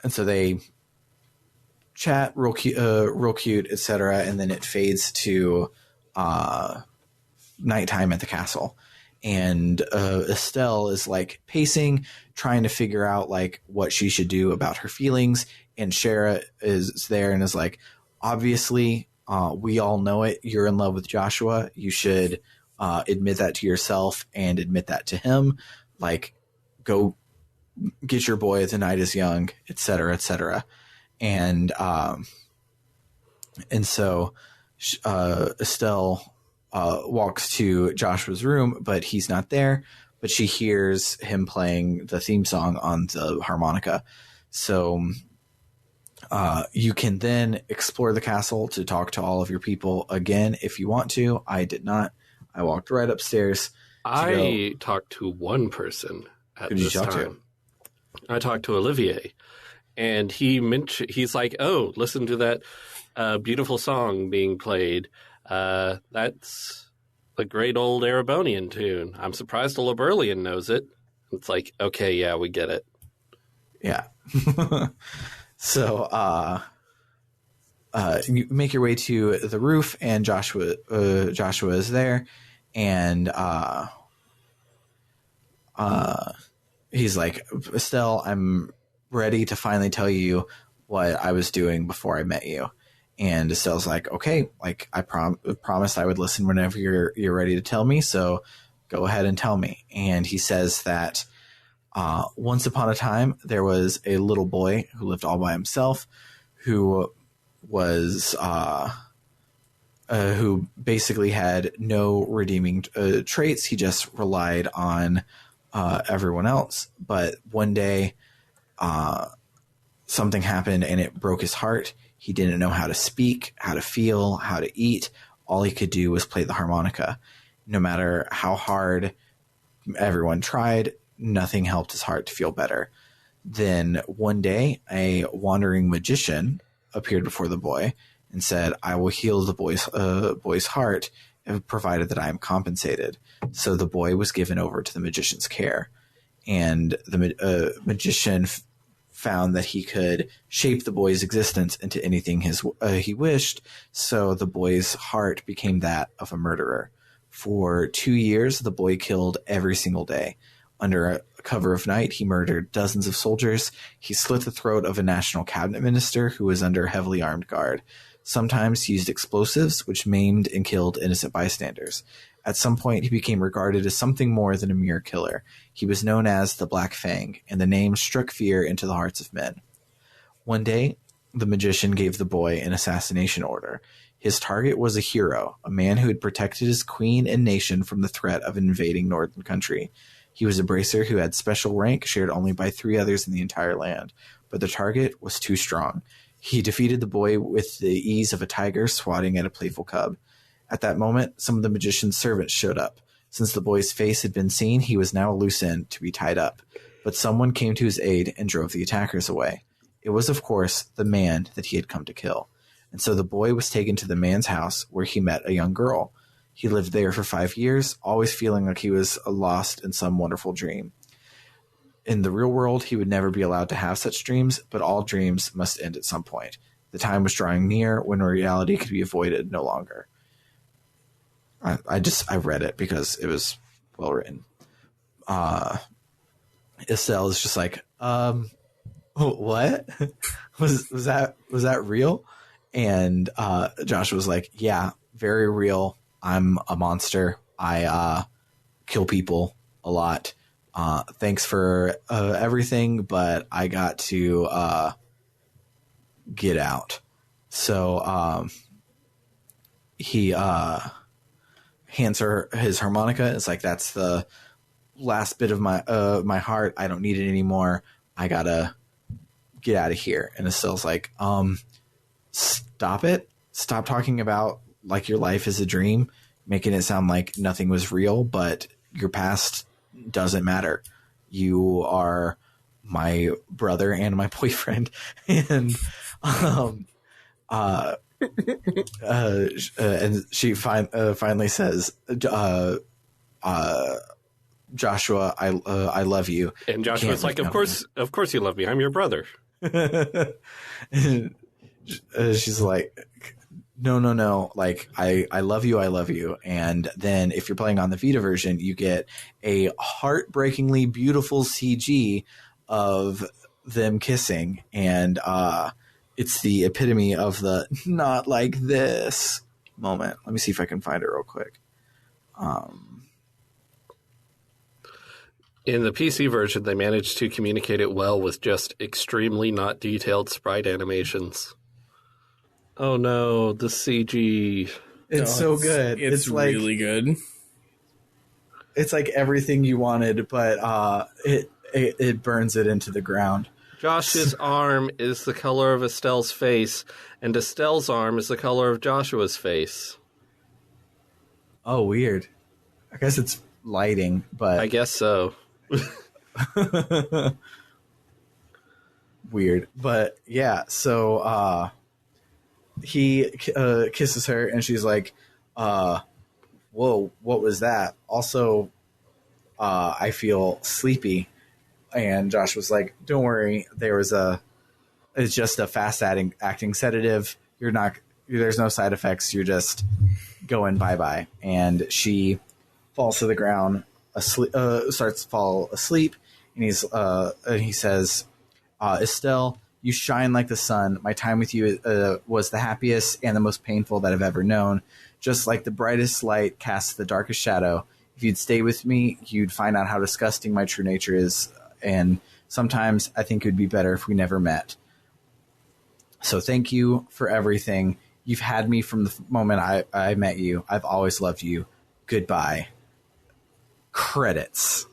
B: so they chat real cute, etc. And then it fades to nighttime at the castle, and Estelle is like pacing, trying to figure out like what she should do about her feelings. And Shara is there and is like, "Obviously, we all know it. You're in love with Joshua. You should admit that to yourself and admit that to him. Like, go get your boy. The night is young, etc., etc." And so Estelle walks to Joshua's room, but he's not there. But she hears him playing the theme song on the harmonica. So you can then explore the castle to talk to all of your people again if you want to. I did not. I walked right upstairs.
A: I talked to one person at
B: Who did you
A: this
B: talk to?
A: time. I talked to Olivier, and he's like, "Oh, listen to that beautiful song being played. That's the great old Erebonian tune. I'm surprised a Liburlian knows it." It's like, okay, yeah, we get it.
B: Yeah. So you make your way to the roof, and Joshua is there, and he's like, "Estelle, I'm ready to finally tell you what I was doing before I met you." And Estelle's like, "Okay, like I promised I would listen whenever you're ready to tell me, so go ahead and tell me." And he says that once upon a time there was a little boy who lived all by himself, who was who basically had no redeeming traits. He just relied on everyone else. But one day something happened and it broke his heart. He didn't know how to speak, how to feel, how to eat. All he could do was play the harmonica. No matter how hard everyone tried, nothing helped his heart to feel better. Then one day, a wandering magician appeared before the boy and said, "I will heal the boy's heart, provided that I am compensated." So the boy was given over to the magician's care, and the magician found that he could shape the boy's existence into anything he wished. So the boy's heart became that of a murderer. For 2 years, the boy killed every single day. Under a cover of night, he murdered dozens of soldiers. He slit the throat of a national cabinet minister who was under heavily armed guard. Sometimes he used explosives, which maimed and killed innocent bystanders. At some point, he became regarded as something more than a mere killer. He was known as the Black Fang, and the name struck fear into the hearts of men. One day, the magician gave the boy an assassination order. His target was a hero, a man who had protected his queen and nation from the threat of an invading northern country. He was a bracer who had special rank shared only by 3 others in the entire land, but the target was too strong. He defeated the boy with the ease of a tiger swatting at a playful cub. At that moment, some of the magician's servants showed up. Since the boy's face had been seen, he was now a loose end to be tied up. But someone came to his aid and drove the attackers away. It was, of course, the man that he had come to kill. And so the boy was taken to the man's house where he met a young girl. He lived there for 5 years, always feeling like he was lost in some wonderful dream. In the real world, he would never be allowed to have such dreams, but all dreams must end at some point. The time was drawing near when reality could be avoided no longer. I read it because it was well written. Estelle is just like, what? was that real? And Josh was like, yeah, very real. I'm a monster. I kill people a lot. Thanks for everything, but I got to get out. So he hands her his harmonica. It's like, that's the last bit of my heart. I don't need it anymore. I gotta get out of here. And Estelle's like, stop it. Stop talking about like your life is a dream, making it sound like nothing was real, but your past doesn't matter. You are my brother and my boyfriend. And and she finally says, Joshua, I love you.
A: And Joshua's like, of course you love me. I'm your brother.
B: She's like, no. Like, I love you. And then if you're playing on the Vita version, you get a heartbreakingly beautiful CG of them kissing. And it's the epitome of the not like this moment. Let me see if I can find it real quick.
A: In the PC version, they managed to communicate it well with just extremely not detailed sprite animations. Oh no, the CG.
B: It's so good.
C: It's like, really good.
B: It's like everything you wanted, but it burns it into the ground.
A: Josh's arm is the color of Estelle's face, and Estelle's arm is the color of Joshua's face.
B: Oh, weird. I guess it's lighting, but...
A: I guess so.
B: Weird. But, yeah, so he kisses her, and she's like, whoa, what was that? Also, I feel sleepy. And Josh was like, don't worry, it's just a fast acting sedative. There's no side effects. You're just going bye-bye. And she falls to the ground, starts to fall asleep. And he says, Estelle, you shine like the sun. My time with you was the happiest and the most painful that I've ever known. Just like the brightest light casts the darkest shadow. If you'd stay with me, you'd find out how disgusting my true nature is. And sometimes I think it would be better if we never met. So thank you for everything. You've had me from the moment I met you. I've always loved you. Goodbye. Credits.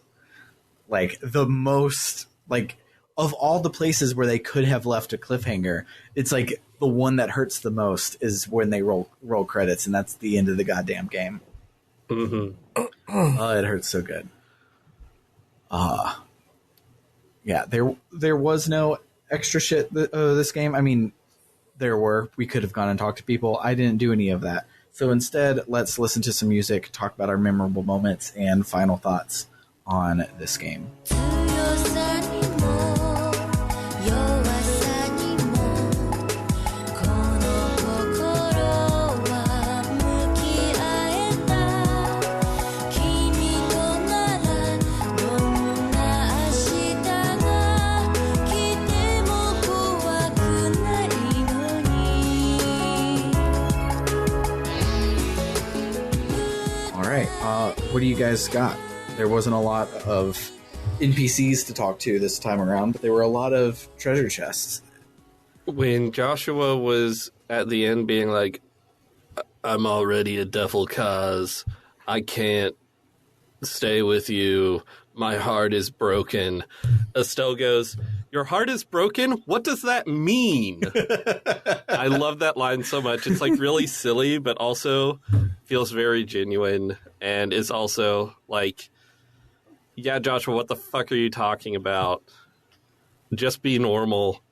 B: Like, the most, like, of all the places where they could have left a cliffhanger, it's like the one that hurts the most is when they roll credits, and that's the end of the goddamn game.
A: Mm-hmm.
B: Oh, it hurts so good. Yeah, there was no extra shit this game. I mean, there were. We could have gone and talked to people. I didn't do any of that. So instead, let's listen to some music, talk about our memorable moments, and final thoughts on this game. What do you guys got? There wasn't a lot of NPCs to talk to this time around, but there were a lot of treasure chests.
A: When Joshua was at the end being like, I'm already a devil cause I can't stay with you, My heart is broken. Estelle goes, your heart is broken? What does that mean? I love that line so much. It's like really silly, but also feels very genuine and is also like, yeah, Joshua, what the fuck are you talking about? Just be normal.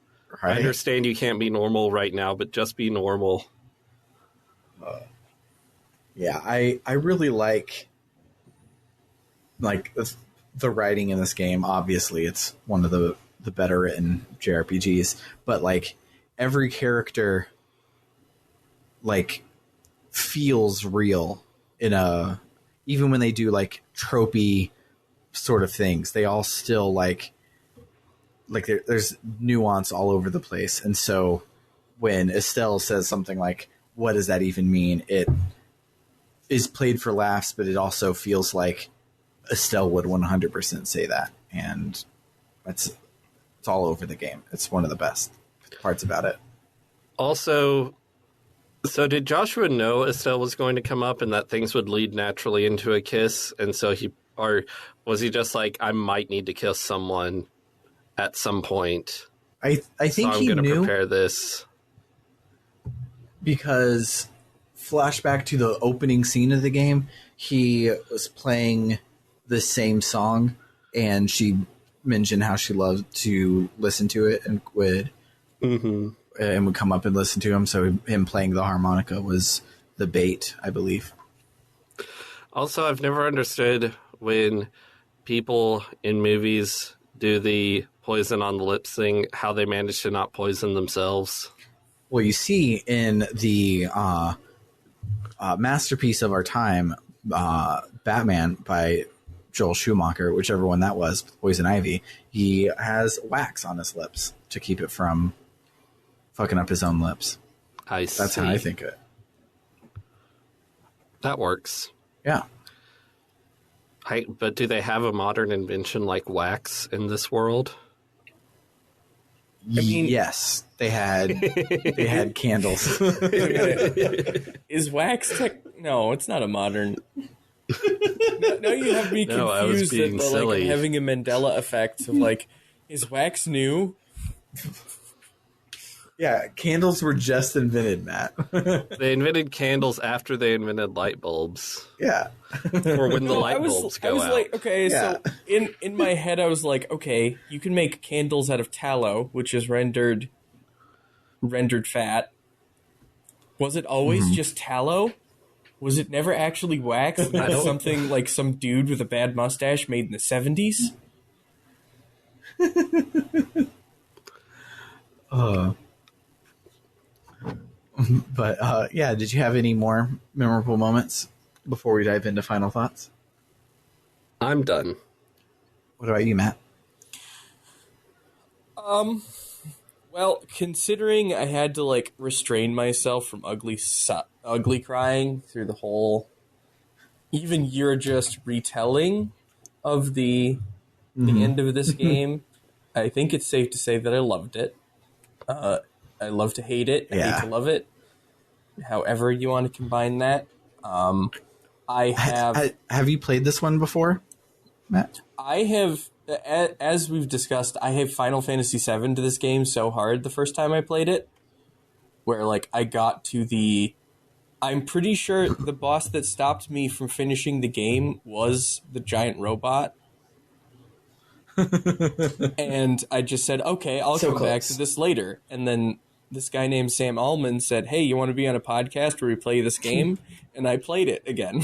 B: Right?
A: I understand you can't be normal right now, but just be normal.
B: Yeah, I really like the writing in this game. Obviously, it's one of the better written JRPGs, but like every character like feels real in a even when they do like tropey sort of things, they all still like there's nuance all over the place. And so when Estelle says something like, what does that even mean? It is played for laughs, but it also feels like Estelle would 100% say that. And it's all over the game. It's one of the best parts about it.
A: Also, so did Joshua know Estelle was going to come up and that things would lead naturally into a kiss? And so or was he just like, I might need to kiss someone at some point?
B: I think
A: so
B: he
A: I'm going to
B: knew
A: prepare this.
B: Because flashback to the opening scene of the game, he was playing the same song and she mentioned how she loved to listen to it and would come up and listen to him. So him playing the harmonica was the bait, I believe.
A: Also, I've never understood when people in movies do the poison on the lips thing, how they manage to not poison themselves.
B: Well, you see in the masterpiece of our time, Batman by Joel Schumacher, whichever one that was, Poison Ivy, he has wax on his lips to keep it from fucking up his own lips. That's how I think it.
A: That works.
B: Yeah.
A: But do they have a modern invention like wax in this world?
B: I mean, yes, they had candles.
C: Is wax No, it's not a modern. No, you have me confused.
A: No, I was being silly.
C: Like, I'm having a Mandela effect of like, is wax new?
B: Yeah, candles were just invented, Matt.
A: They invented candles after they invented light bulbs.
B: Yeah.
A: Or when the light bulbs go out.
C: I was like, okay,
B: Yeah.
C: so in my head I was like, okay, you can make candles out of tallow, which is rendered fat. Was it always just tallow? Was it never actually wax? That's something like some dude with a bad mustache made in the 70s?
B: But yeah, did you have any more memorable moments before we dive into final thoughts?
A: I'm done.
B: What about you, Matt?
C: Well, considering I had to like restrain myself from ugly crying through the whole, even your just retelling of the end of this game, I think it's safe to say that I loved it. I love to hate it. I hate to love it. However you want to combine that.
B: Have you played this one before, Matt?
C: I have, as we've discussed, I have Final Fantasy VII to this game so hard the first time I played it, where like I got to I'm pretty sure the boss that stopped me from finishing the game was the giant robot. And I just said, okay, I'll come back to this later. And then this guy named Sam Allman said, hey, you want to be on a podcast where we play this game? And I played it again.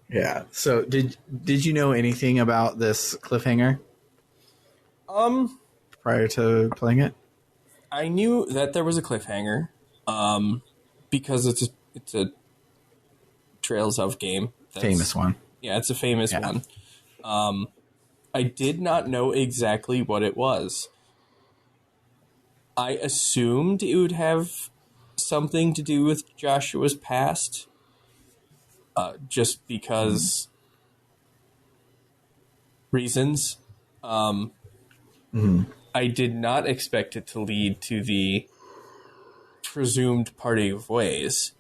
B: Yeah. So did you know anything about this cliffhanger? Prior to playing it?
C: I knew that there was a cliffhanger, because it's a Trails of game.
B: Famous one.
C: Yeah, it's a famous one. I did not know exactly what it was. I assumed it would have something to do with Joshua's past, just because reasons. I did not expect it to lead to the presumed parting of ways.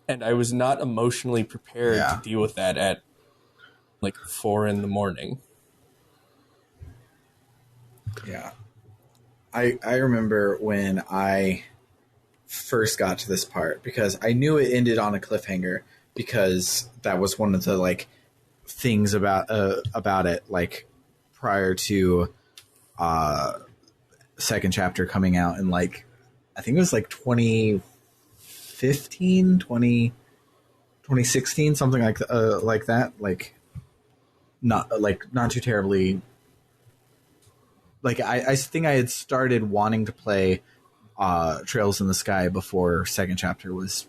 C: And I was not emotionally prepared
B: Yeah.
C: to deal with that at like 4 a.m.
B: Yeah. I remember when I first got to this part, because I knew it ended on a cliffhanger, because that was one of the like things about it, like prior to second chapter coming out in like, I think it was like 2015, 2016, something like that, like not too terribly. Like I think I had started wanting to play Trails in the Sky before second chapter was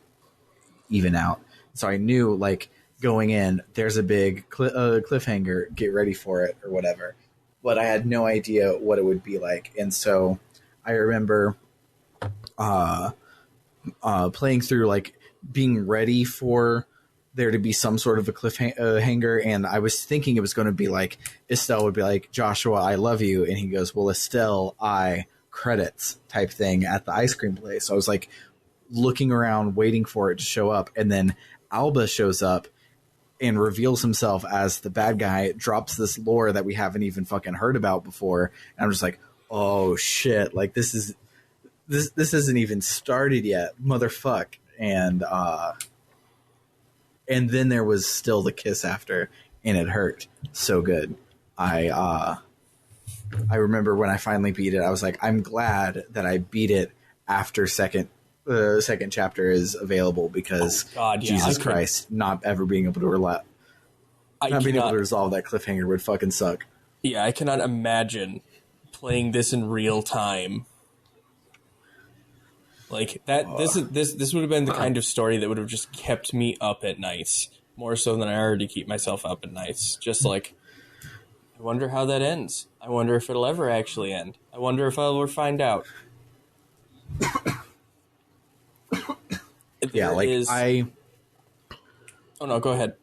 B: even out, so I knew, like, going in, there's a big cliffhanger, get ready for it or whatever. But I had no idea what it would be like, and so I remember playing through, like, being ready for there to be some sort of a cliffhanger, and I was thinking it was going to be like Estelle would be like, Joshua, I love you, and he goes, well, Estelle, I credits type thing at the ice cream place. So I was like looking around waiting for it to show up, and then Alba shows up and reveals himself as the bad guy, drops this lore that we haven't even fucking heard about before, and I'm just like, oh shit, like this isn't even started yet, motherfuck. And then there was still the kiss after, and it hurt so good. I remember when I finally beat it, I was like, I'm glad that I beat it after second chapter is available, because Jesus Christ, not ever being able to being able to resolve that cliffhanger would fucking suck.
C: Yeah, I cannot imagine playing this in real time. Like that, this would have been the kind of story that would have just kept me up at nights, more so than I already keep myself up at nights. Just like, I wonder how that ends. I wonder if it'll ever actually end. I wonder if I'll ever find out.
B: Yeah, like
C: Oh no, go ahead.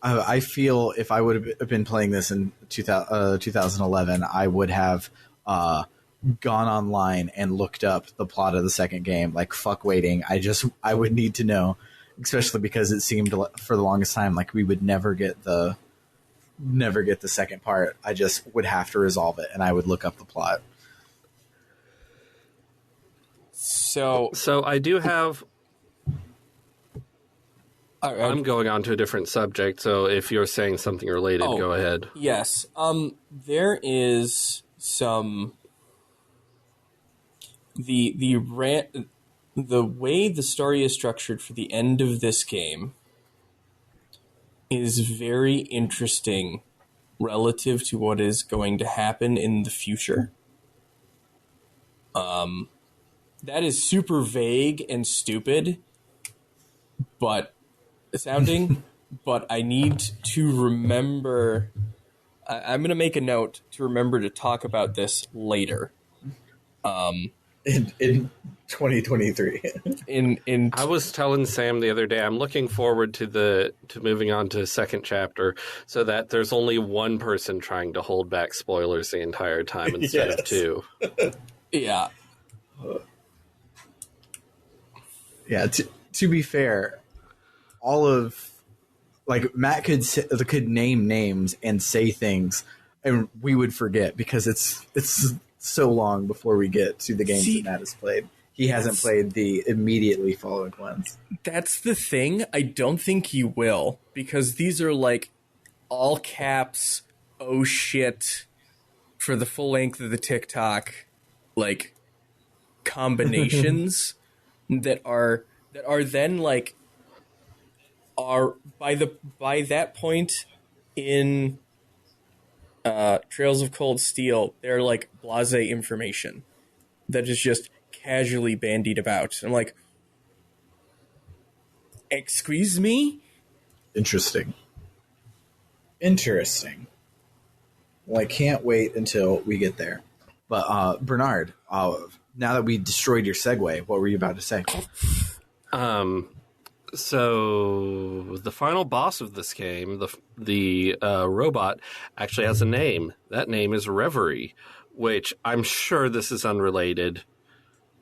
B: I feel if I would have been playing this in 2011, I would have gone online and looked up the plot of the second game. Like, fuck waiting. I would need to know, especially because it seemed for the longest time like we would never get the second part. I just would have to resolve it, and I would look up the plot.
C: So
A: I do have.
C: I'm
A: going on to a different subject, so if you're saying something related, go ahead.
C: Yes. There is some the way the story is structured for the end of this game is very interesting relative to what is going to happen in the future. That is super vague and stupid, but I need to remember. I'm going to make a note to remember to talk about this later.
B: In 2023.
A: I was telling Sam the other day, I'm looking forward to moving on to second chapter, so that there's only one person trying to hold back spoilers the entire time instead of two.
C: Yeah.
B: Yeah. To be fair, all of, like, Matt could name names and say things, and we would forget, because it's so long before we get to the games that Matt has played. He hasn't played the immediately following ones.
C: That's the thing. I don't think he will, because these are like all caps, oh shit, for the full length of the TikTok, like, combinations that are then like are by that point in Trails of Cold Steel, they're like blasé information that is just casually bandied about. I'm like, excuse me?
B: Interesting. Well, I can't wait until we get there. But Bernard, now that we destroyed your segue, what were you about to say?
A: So the final boss of this game, the robot, actually has a name. That name is Reverie, which I'm sure this is unrelated,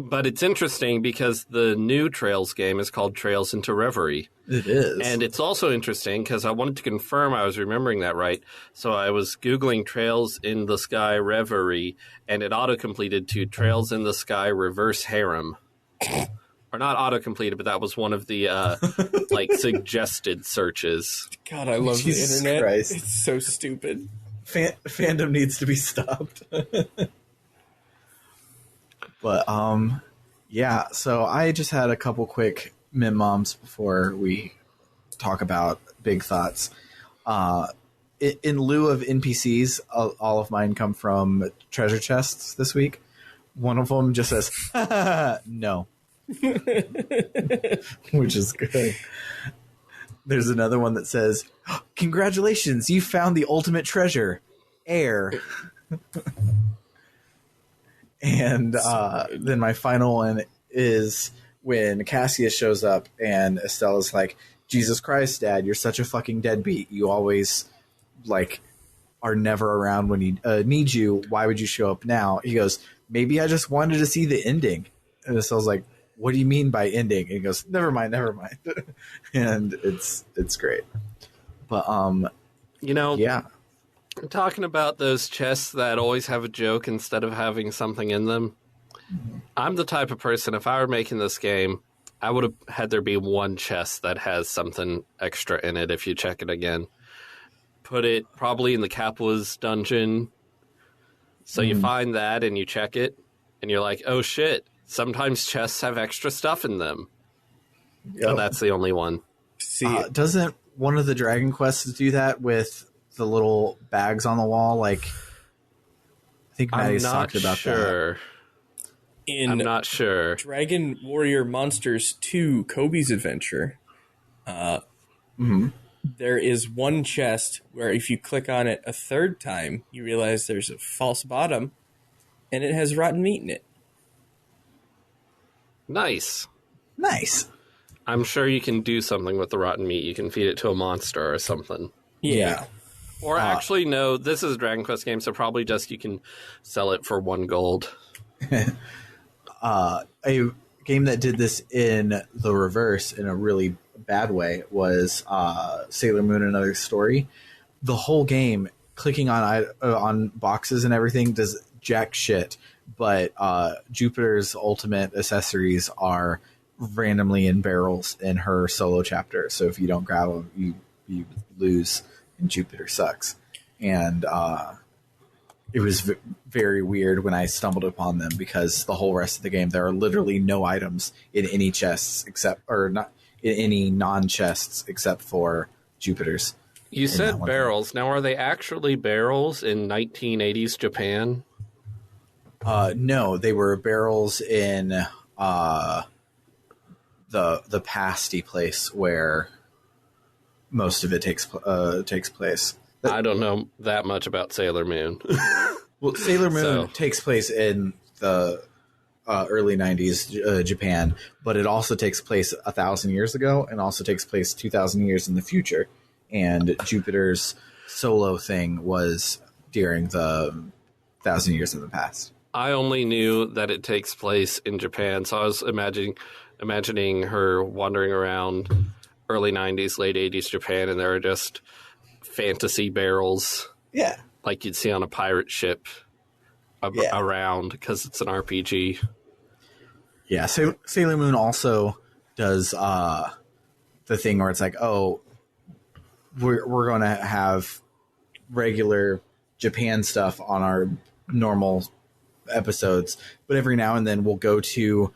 A: But it's interesting because the new Trails game is called Trails into Reverie.
B: It is.
A: And it's also interesting because I wanted to confirm I was remembering that right. So I was Googling Trails in the Sky Reverie, and it auto-completed to Trails in the Sky Reverse Harem. Or not auto-completed, but that was one of the suggested searches.
C: God, I love
B: Jesus
C: the internet.
B: Christ.
C: It's so stupid.
B: Fandom needs to be stopped. But yeah, so I just had a couple quick mem moms before we talk about big thoughts. In lieu of NPCs, all of mine come from treasure chests this week. One of them just says no. Which is good. There's another one that says, congratulations, you found the ultimate treasure, air. And then my final one is when Cassius shows up and Estella's like, Jesus Christ, Dad, you're such a fucking deadbeat. You always, are never around when he needs you. Why would you show up now? He goes, maybe I just wanted to see the ending. And Estella's like, what do you mean by ending? And he goes, never mind. And it's great. But, yeah.
A: Talking about those chests that always have a joke instead of having something in them, I'm the type of person, if I were making this game, I would have had there be one chest that has something extra in it if you check it again. Put it probably in the Capwa's dungeon. So you find that and you check it, and you're like, oh shit, sometimes chests have extra stuff in them.
B: Yep.
A: But that's the only one.
C: See,
B: doesn't one of the Dragon Quests do that with the little bags on the wall? I think Maddie's talked about that.
C: I'm
A: not sure.
C: Dragon Warrior Monsters 2 Kobe's Adventure, there is one chest where if you click on it a third time, you realize there's a false bottom, and it has rotten meat in it.
A: Nice.
B: I'm
A: sure you can do something with the rotten meat. You can feed it to a monster or something.
C: Yeah.
A: Or actually, no, this is a Dragon Quest game, so probably just you can sell it for 1 gold.
B: A game that did this in the reverse in a really bad way was Sailor Moon Another Story. The whole game, clicking on boxes and everything does jack shit, but Jupiter's ultimate accessories are randomly in barrels in her solo chapter. So if you don't grab them, you lose, and Jupiter sucks. And it was very weird when I stumbled upon them because the whole rest of the game there are literally no items in any chests not in any non-chests except for Jupiter's.
A: You said barrels. Now, are they actually barrels in 1980s Japan?
B: No, they were barrels in the pasty place where most of it takes place.
A: I don't know that much about Sailor Moon.
B: Well, Sailor Moon takes place in the early 90s Japan, but it also takes place 1,000 years ago and also takes place 2,000 years in the future. And Jupiter's solo thing was during the 1,000 years in the past.
A: I only knew that it takes place in Japan, so I was imagining her wandering around early 90s, late 80s Japan, and there are just fantasy barrels.
B: Yeah.
A: Like you'd see on a pirate ship around because it's an RPG.
B: Yeah, Sailor Moon also does the thing where it's like, oh, we're going to have regular Japan stuff on our normal episodes, but every now and then we'll go to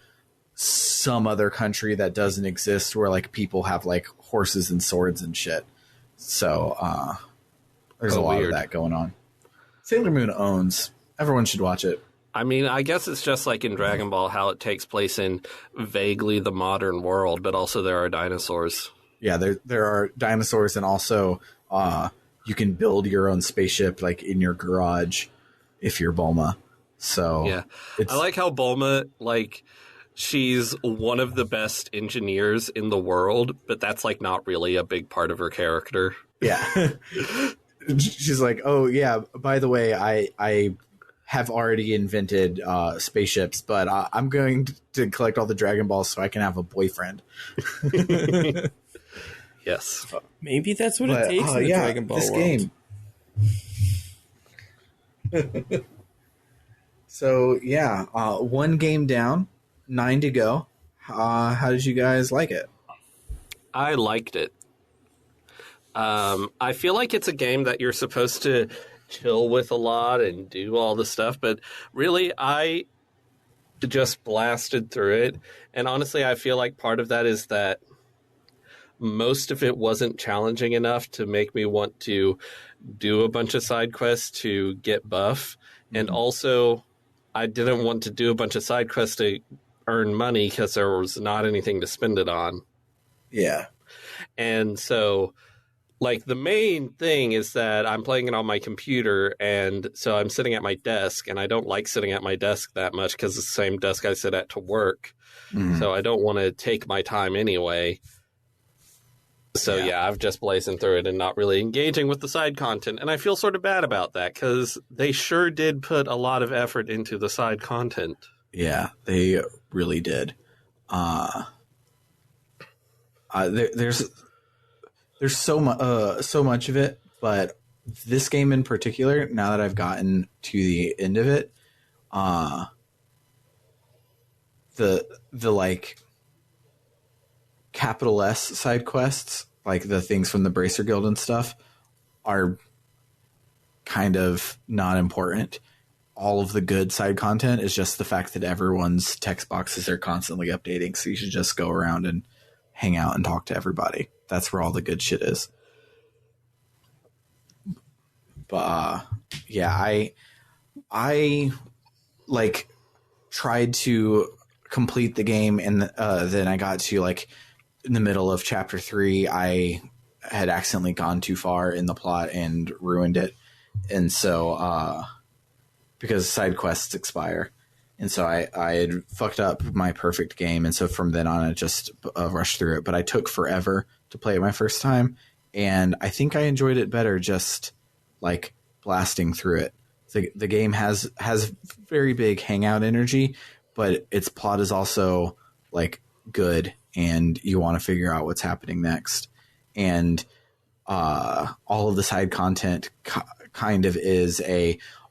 B: some other country that doesn't exist where like people have like horses and swords and shit. So there's a lot of that going on. Sailor Moon owns. Everyone should watch it.
A: I mean, I guess it's just like in Dragon Ball how it takes place in vaguely the modern world, but also there are dinosaurs.
B: Yeah, there are dinosaurs, and also you can build your own spaceship like in your garage if you're Bulma. So
A: yeah, I like how Bulma, like, she's one of the best engineers in the world, but that's like not really a big part of her character.
B: Yeah. She's like, oh yeah, by the way, I have already invented spaceships, but I'm going to collect all the Dragon Balls so I can have a boyfriend.
A: Yes.
C: Maybe that's what it
B: But
C: takes in the
B: yeah,
C: Dragon Ball
B: this
C: world.
B: game. So yeah, 1 game down, 9 to go. How did you guys like it?
A: I liked it. I feel like it's a game that you're supposed to chill with a lot and do all the stuff, but really, I just blasted through it. And honestly, I feel like part of that is that most of it wasn't challenging enough to make me want to do a bunch of side quests to get buff. And also, I didn't want to do a bunch of side quests to earn money because there was not anything to spend it on.
B: Yeah.
A: And so, like, the main thing is that I'm playing it on my computer, and so I'm sitting at my desk, and I don't like sitting at my desk that much because it's the same desk I sit at to work. So I don't want to take my time anyway. So yeah, I've just blazing through it and not really engaging with the side content. And I feel sort of bad about that because they sure did put a lot of effort into the side content.
B: Yeah, they really did. There's so much of it, but this game in particular, now that I've gotten to the end of it, the like capital S side quests, like the things from the Bracer Guild and stuff, are kind of not important. All of the good side content is just the fact that everyone's text boxes are constantly updating, so you should just go around and hang out and talk to everybody. That's where all the good shit is. But yeah, I like tried to complete the game, and then I got to like in the middle of chapter 3. I had accidentally gone too far in the plot and ruined it, and so because side quests expire, and so I had fucked up my perfect game, and so from then on I just rushed through it. But I took forever to play it my first time, and I think I enjoyed it better just like blasting through it. The game has very big hangout energy, but its plot is also like good, and you want to figure out what's happening next. And all of the side content kind of is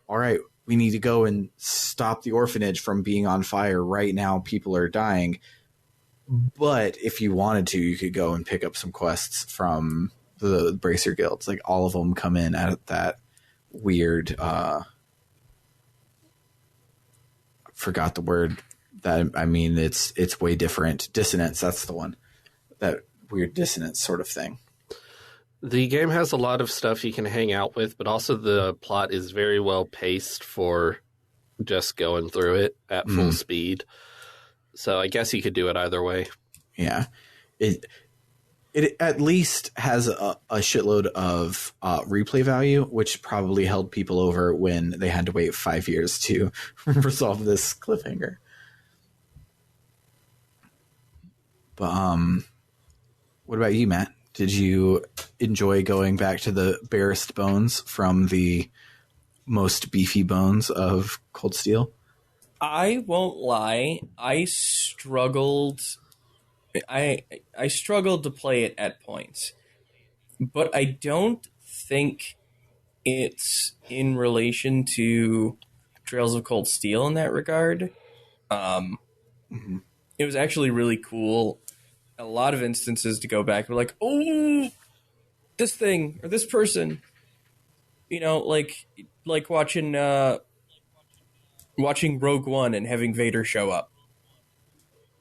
B: all right, we need to go and stop the orphanage from being on fire right now. People are dying. But if you wanted to, you could go and pick up some quests from the Bracer Guilds. Like all of them come in at that weird, forgot the word that, I mean, it's way different. Dissonance. That's the one. That weird dissonance sort of thing.
A: The game has a lot of stuff you can hang out with, but also the plot is very well paced for just going through it at full speed. So I guess you could do it either way.
B: Yeah. It at least has a shitload of replay value, which probably held people over when they had to wait 5 years to resolve this cliffhanger. But what about you, Matt? Did you enjoy going back to the barest bones from the most beefy bones of Cold Steel?
C: I won't lie. I struggled to play it at points. But I don't think it's in relation to Trails of Cold Steel in that regard. It was actually really cool. A lot of instances to go back and be like, oh, this thing or this person, like watching Rogue One and having Vader show up.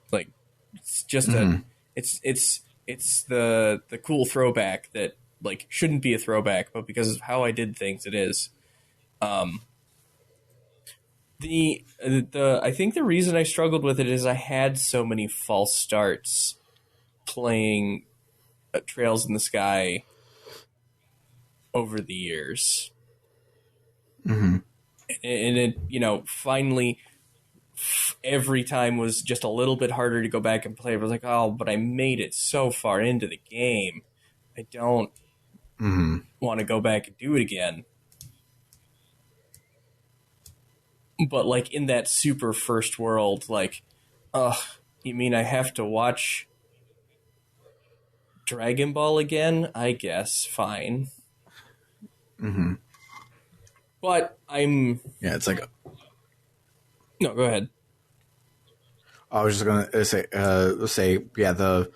C: Like, it's just it's the cool throwback that like shouldn't be a throwback, but because of how I did things, it is. I think the reason I struggled with it is I had so many false starts playing Trails in the Sky over the years. And it, finally every time was just a little bit harder to go back and play. I was like, oh, but I made it so far into the game. I don't want to go back and do it again. but like in that super first world, like, ugh, you mean I have to watch Dragon Ball again? I guess, fine.
B: Mm-hmm.
C: But I'm...
B: Yeah, it's like...
C: No, go ahead.
B: I was just going to say, yeah, the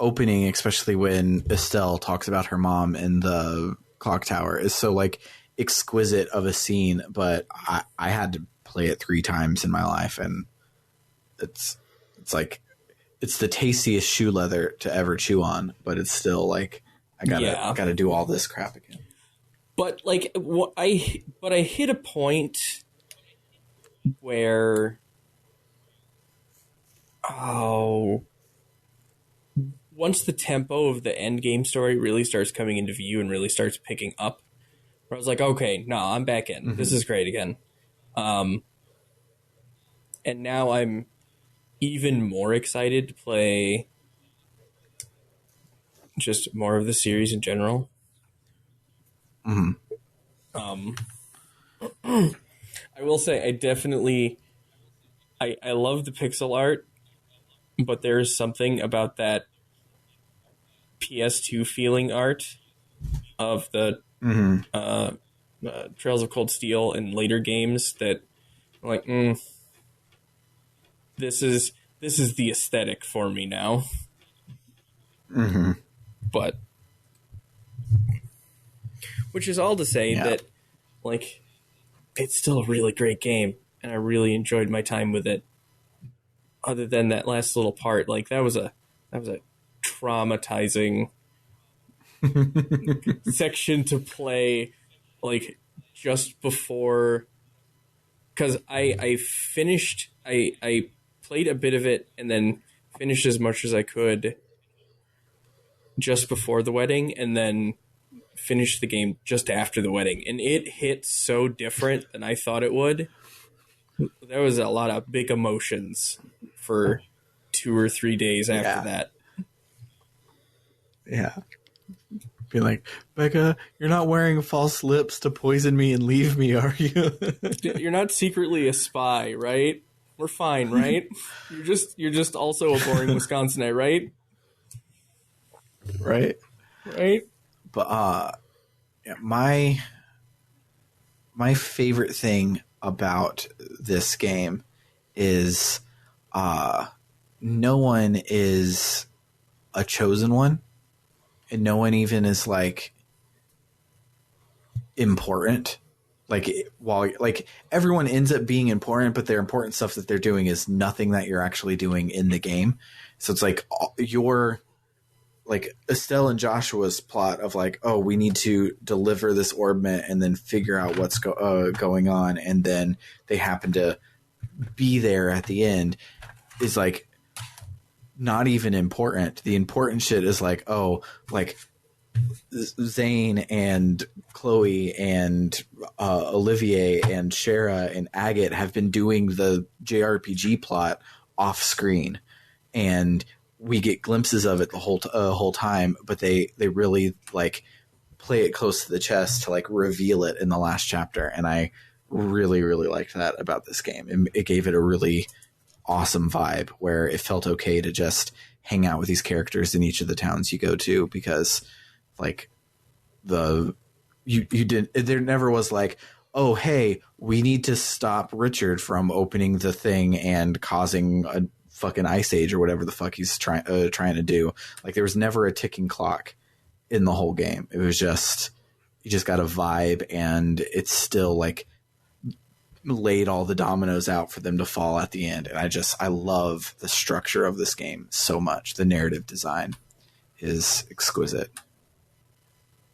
B: opening, especially when Estelle talks about her mom in the clock tower, is so, like, exquisite of a scene, but I had to play it 3 times in my life, and it's like, it's the tastiest shoe leather to ever chew on, but it's still, like, I gotta do all this crap again.
C: But, like, I hit a point where... once the tempo of the end game story really starts coming into view and really starts picking up, where I was like, okay, no, I'm back in. Mm-hmm. This is great again. And now I'm even more excited to play just more of the series in general.
B: Mm-hmm.
C: I will say, I definitely... I love the pixel art, but there's something about that PS2 feeling art of the Trails of Cold Steel and later games that I'm like, this is the aesthetic for me now.
B: Mm-hmm.
C: But which is all to say that, like, it's still a really great game, and I really enjoyed my time with it. Other than that last little part, like, that was a traumatizing section to play, like, just before, because I played a bit of it and then finished as much as I could just before the wedding, and then finished the game just after the wedding, and it hit so different than I thought it would. There was a lot of big emotions for 2 or 3 days after that.
B: Yeah. Be like, Becca, you're not wearing false lips to poison me and leave me, are you?
C: You're not secretly a spy, right? We're fine, right? You're just also a boring Wisconsinite, right?
B: Right. But yeah, my favorite thing about this game is no one is a chosen one, and no one even is, like, important. Like, while, like, everyone ends up being important, but their important stuff that they're doing is nothing that you're actually doing in the game. So it's like your, like, Estelle and Joshua's plot of, like, oh, we need to deliver this orbment and then figure out what's going on, and then they happen to be there at the end, is, like, not even important. The important shit is, like, oh, like, Zane and Chloe and Olivier and Shara and Agate have been doing the JRPG plot off screen, and we get glimpses of it the whole time, but they really, like, play it close to the chest to, like, reveal it in the last chapter, and I really, really liked that about this game. It gave it a really awesome vibe where it felt okay to just hang out with these characters in each of the towns you go to, because, like, you didn't, there never was like, oh, hey, we need to stop Richard from opening the thing and causing a fucking ice age or whatever the fuck he's trying to do. Like, there was never a ticking clock in the whole game. It was just, you just got a vibe, and it's still, like, laid all the dominoes out for them to fall at the end. And I love the structure of this game so much. The narrative design is exquisite.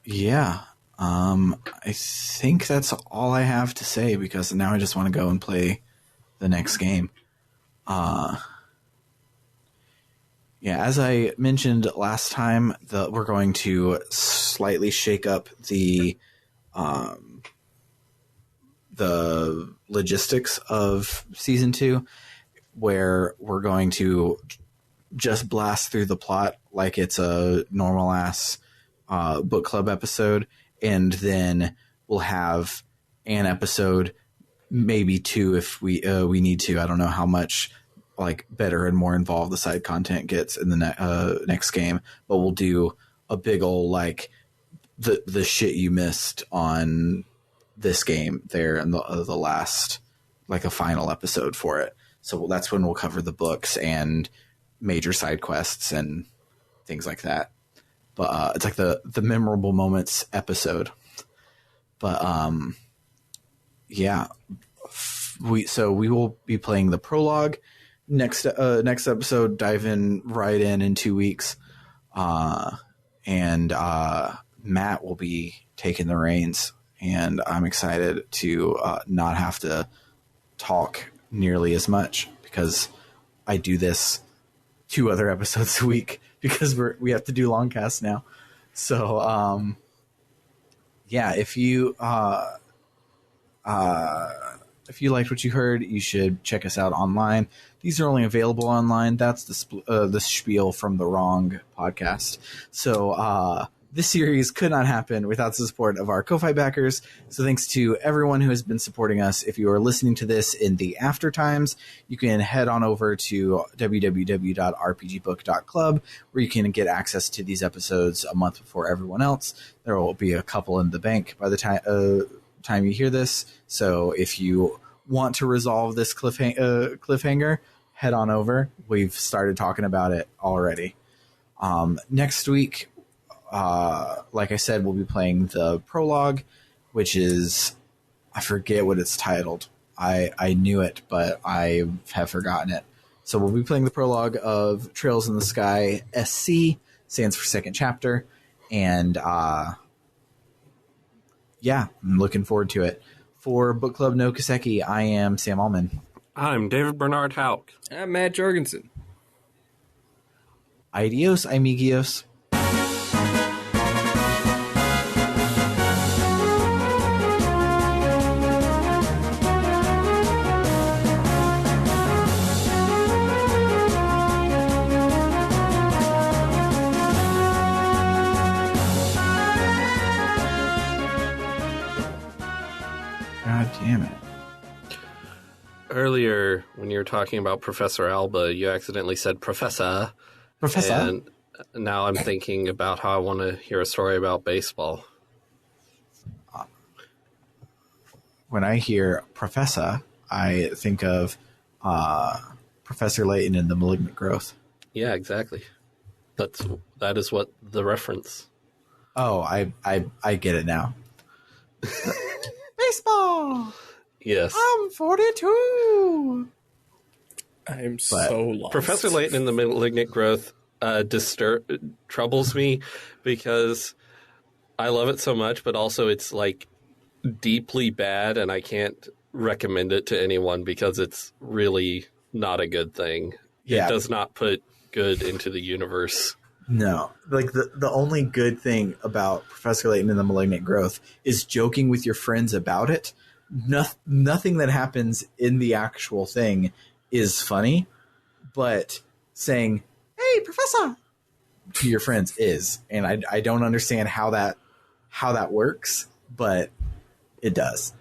B: Yeah. I think that's all I have to say, because now I just want to go and play the next game. Yeah, as I mentioned last time, we're going to slightly shake up the logistics of season 2, where we're going to just blast through the plot like it's a normal ass book club episode, and then we'll have an episode maybe 2 if we need to. I don't know how much like better and more involved the side content gets in the next game, but we'll do a big old like the shit you missed on this game there in the last, like a final episode for it. So that's when we'll cover the books and major side quests and things like that. But it's like the memorable moments episode. But yeah, we will be playing the prologue next episode. Dive in right in 2 weeks, and Matt will be taking the reins, and I'm excited to not have to talk nearly as much because I do this 2 other episodes a week because we have to do long casts now. So yeah, if you liked what you heard, you should check us out online. These are only available online. That's the spiel from the wrong podcast. So this series could not happen without the support of our Ko-Fi backers. So thanks to everyone who has been supporting us. If you are listening to this in the after times, you can head on over to www.rpgbook.club, where you can get access to these episodes a month before everyone else. There will be a couple in the bank by the time you hear this. So if you want to resolve this cliffhanger, head on over. We've started talking about it already. Next week, like I said, we'll be playing the prologue, which is, I forget what it's titled. I knew it, but I have forgotten it. So we'll be playing the prologue of Trails in the Sky. SC stands for second chapter. And yeah, I'm looking forward to it. For Book Club No Kiseki, I am Sam Allman.
A: I'm David Bernard Hauk.
C: I'm Matt Jorgensen.
B: Adios, amigos. God damn it.
A: Earlier, when you were talking about Professor Alba, you accidentally said Professor.
B: Professor.
A: And now I'm thinking about how I want to hear a story about baseball.
B: When I hear Professor, I think of Professor Layton in The Malignant Growth.
A: Yeah, exactly. That is what the reference.
B: Oh, I get it now. Baseball!
A: Yes.
B: I'm 42!
C: I'm so lost.
A: Professor Layton in The Malignant Growth troubles me because I love it so much, but also it's like deeply bad, and I can't recommend it to anyone because it's really not a good thing.
B: Yeah.
A: It does not put good into the universe.
B: No. Like, the only good thing about Professor Layton in The Malignant Growth is joking with your friends about it. Nothing that happens in the actual thing is funny, but saying, "Hey, Professor," to your friends is. And I don't understand how that works, but it does.